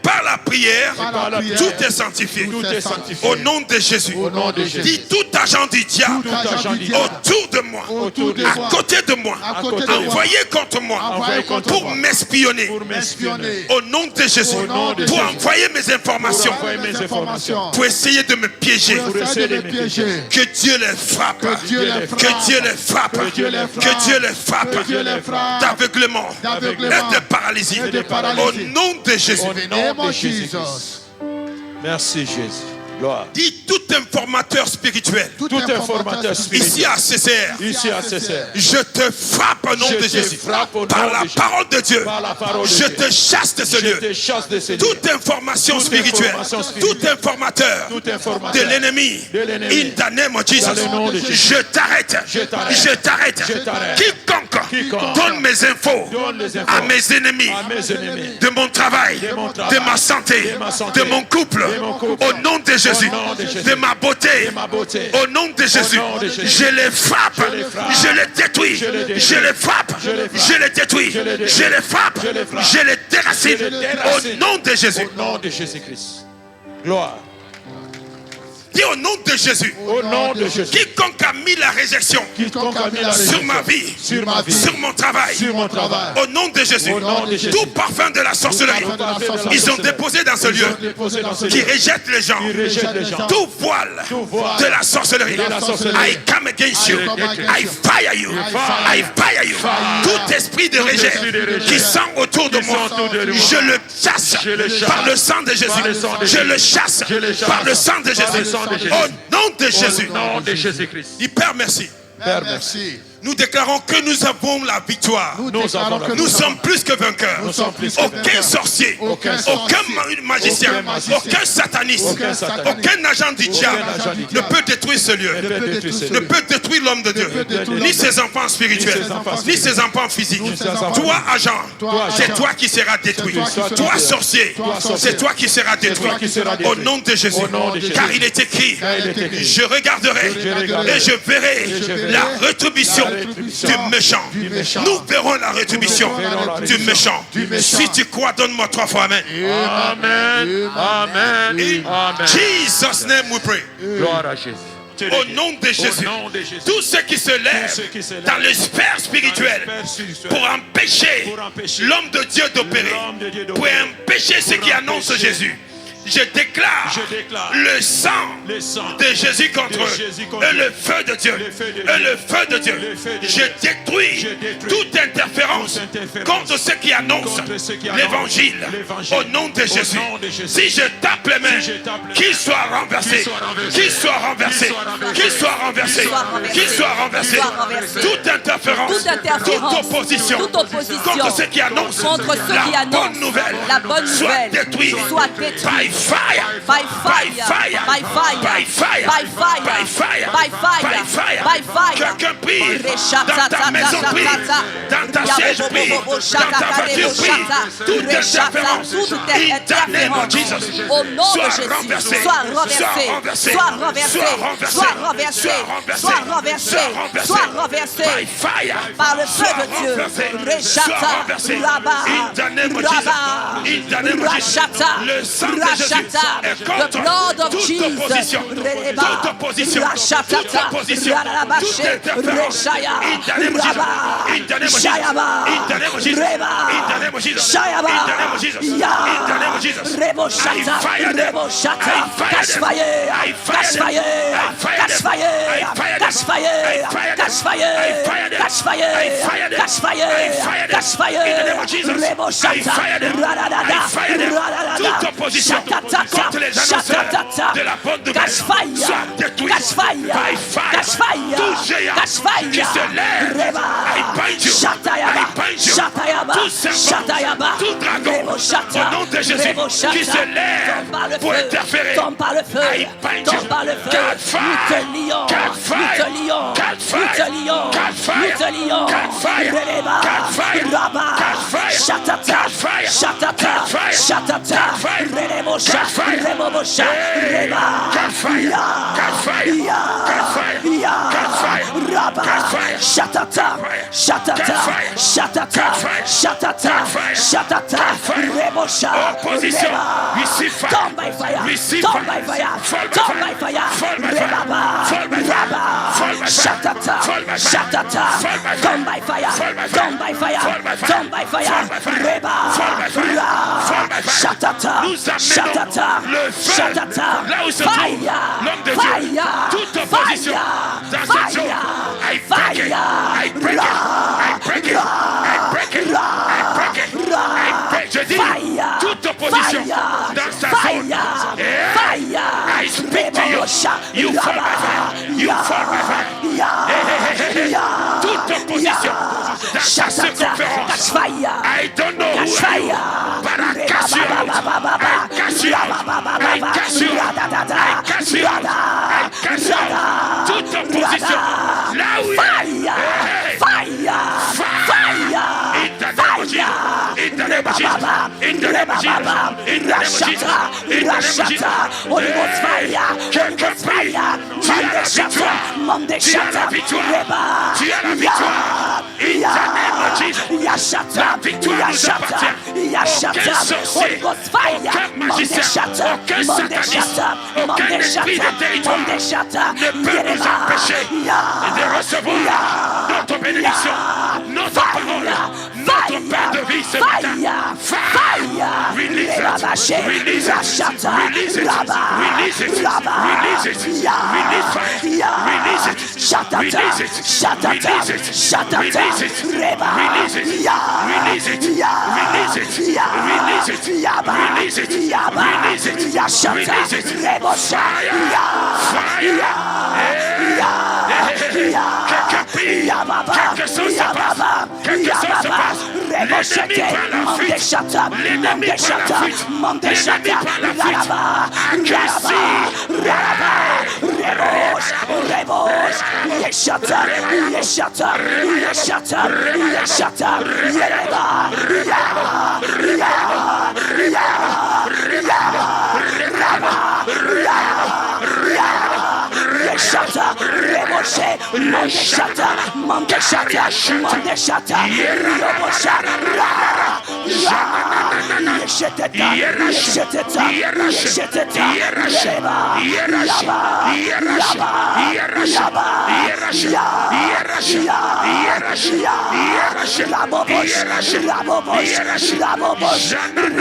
par la prière, Par la prière. tout est sanctifié. Tout est sanctifié. Au nom de Jésus. Au nom de Jésus. Dis tout agent du diable Tout agent du diable. autour de moi, Autour de moi. à côté de moi, À côté de moi. envoyé contre moi Envoyé contre pour moi. m'espionner. Pour m'espionner. Au nom de Jésus. Au nom de Pour Jésus. envoyer mes informations. Pour envoyer mes informations. Pour essayer de me piéger. Pour essayer de me piéger. Que Dieu les frappe. Que Dieu les frappe. Que Dieu les frappe. Que Dieu les frappe. Que Dieu les frappe. Que Dieu les frappe. D'aveuglement. D'aveuglement. Et de paralysie. Et de paralysie. Au nom de Jésus. Au In the nom name de of Jésus. Jesus. Merci Jésus. Gloire. Dis tout informateur spirituel. Tout informateur spirituel. Ici à CCR. Ici à CCR. Je te frappe au nom Je de te Jésus. frappe au nom Par de la Jésus. parole de Dieu. Par la parole de Je Dieu. te chasse de ce Je lieu. te chasse de ce lieu. Toute information Toute spirituelle. information spirituelle. Tout informateur Tout de informateur l'ennemi. de l'ennemi. In the name of Jesus. Dans le nom de Jésus. Je t'arrête. Je t'arrête. Je t'arrête. Je t'arrête. Quiconque donne mes infos Donne les infos à mes ennemis. à mes ennemis. De mon travail. De mon travail. De ma santé. De ma santé. De mon couple. De mon couple. Au nom de Jésus. nom de Jésus. De ma beauté. De ma beauté. Au nom de Jésus. nom de Jésus. Je les frappe. Je les frappe. Je les détruis. Je les détruis. Je les frappe. Je les frappe. Je les détruis. Je les détruis. Je les frappe. Je les frappe. Je les déracine. Je les déracine. Au nom de Jésus. Au nom de Jésus-Christ. Gloire. Dis au nom de Jésus. Au nom de Jésus. Quiconque a mis la réjection Quiconque a mis la sur réjection ma vie, sur ma vie, sur mon travail, sur mon travail, au nom de Jésus, au nom de Jésus, tout parfum de la sorcellerie, tout parfum de la ils ont sorcellerie, déposé dans ce lieu, déposé dans ce qui lieu, rejette les gens, qui rejette les gens, tout voile tout voile de la sorcellerie. de la sorcellerie. I come against you. I come against I you. fire you. I fire you. Tout esprit de rejet esprit de rejet qui sent autour de qui moi, sent autour de moi, je le chasse je le chasse par le sang de Jésus. par le sang de Je le Jésus. chasse Je le chasse par le sang de par le Jésus. sang de Jésus. Au nom de Jésus. Au nom de Jésus-Christ. Dis Père, merci. Père, merci. Nous déclarons que nous avons la victoire. Nous Nous déclarons avons que la Nous sommes plus que vainqueurs. Nous sommes plus que Aucun vainqueurs. sorcier, Aucun magicien, aucun magicien, aucun sataniste, aucun sataniste, aucun agent du diable agent du ne diable peut détruire ce lieu, ne peut détruire ce ne lieu. peut détruire l'homme de Dieu, détruire ni l'homme ses enfants spirituels, Ni ses enfants ni ses enfants physiques. Ni ses enfants Toi, agent, Toi, c'est agent. toi qui seras détruit. toi qui seras Toi, détruit. sorcier, Toi, sorcier. c'est toi qui seras détruit. toi qui seras Au détruit. nom de Jésus. Au nom de Jésus. Car il est écrit, Car il est écrit. je regarderai regarderai et je verrai je verrai la rétribution la rétribution du méchant. du méchant. Nous verrons la rétribution Nous verrons la du rétribution méchant. du méchant. Si tu crois, donne-moi 3 fois Amen. Amen. Amen. In Amen. Jesus' name we pray. Gloire à Jésus. Au nom de Jésus. nom de Jésus. Tous ceux qui se lèvent ceux qui se lèvent dans le sphère spirituel dans le sphère spirituel pour empêcher pour empêcher l'homme de Dieu d'opérer, l'homme de Dieu pour d'opérer, empêcher ceux pour qui annoncent empêcher Jésus. Je déclare le sang de Jésus contre eux. Et le feu de Dieu. Et le feu de Dieu. Je détruis toute interférence contre ceux qui annoncent l'évangile au nom de Jésus. Si je tape les mains, qu'ils soient renversés. Qu'ils soient renversés. Qu'ils soient renversés. Qu'ils soient renversés. Toute interférence, toute opposition contre ceux qui annoncent la bonne nouvelle soit détruite. By fire, by fire, by fire, by fire, by fire, by fire, by fire, by fire. Quelqu'un prie dans ta maison, prie dans ta siège, prie dans ta voiture, prie. Toute interférence, in the name of Jesus, soit renversée, soit renversée, soit renversée, soit renversée, soit renversée, soit renversée by fire, par le feu de Dieu. Rechata, Rabba, Rabba, Rachata, Rachata, the blood of Jesus. Toute opposition, toute opposition, toute Reshaya, Rabba, Shayaba, Reba, Shayaba, Ya, Rebo Shata, Rebo Shata, catch fire, catch fire, catch fire, catch fire, catch fire, catch fire, catch fire, catch fire, Rebo Shata, Radada, toute opposition contre les annonceurs de la bonne nouvelle soit détruite. Catch fire, catch fire, catch fire, qui se lève, I bind you, tout serpent, tout dragon, au nom de Jésus, qui se lève pour interférer, I bind you, catch fire, catch fire, catch fire, catch fire, catch fire, catch fire, catch fire, Shatata, Shatata, Shatata, Rebo Shatata, Rebo Shatata, catch fire, catch fire, catch fire, catch fire, Rabba, Shatata, Shatata, Shatata, Shatata, Shatata, Rebo Shatata, opposition, receive fire, come by fire, receive come by fire, fire, come by fire, Rabba, Rabba, Shatata, Shatata, come by fire, come by fire, come by fire, Reba, Shatata, Shatata, Shatata, là où se trouve l'homme de Dieu, toute opposition dans cette zone, I break it, I break it, I break it, I break it, I break it, I break it. Je dis, toute opposition dans sa zone, I speak to you, you fall by fire, you fall by fire. Toute opposition dans sa circonférence, I don't know who are you, but I cast you out, I cast you out, I cast you out, I cast you out, I cast you out. Toute opposition, là où il est, in the name of Jesus, in the name of Jesus, in the name of Jesus, in the name of Jesus, Holy Ghost fire, Holy Ghost fire, Monday Shata, Reba, tu as la victoire, in the name of Jesus, la victoire nous appartient. Aucun sorcier, aucun magicien, aucun sataniste, aucun esprit de territoire ne peut nous empêcher de recevoir notre bénédiction, notre parole, notre pain de vie ce matin. Fire! Release it! Release it! Release it! Release it! Release it! Release it! Release fire! Release it! Release it! Release it! Release it! Release it! Release it! Release it! Release it! Release it! Release it! Release it! Fire! Fire! Quelqu'un prie, quelque chose se passe, quelque chose se passe. L'ennemi prend la fuite, l'ennemi prend la fuite, l'ennemi prend la fuite. Accusé, Rebos, Yeshata, Yeshata, Yeshata, Yeshata, Yereba, Shata, Reboshe, Mandeshata, Mandeshata, Mandeshata, Robosha, Yesheteta, Yesheteta, Yesheteta, Reba, Yaba, Yaba, Yaba, Rabobosh, Rabobosh, Rabobosh,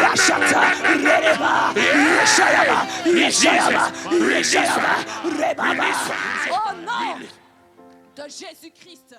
Rashata, Reba, Yeshaya, Au nom de Jésus-Christ.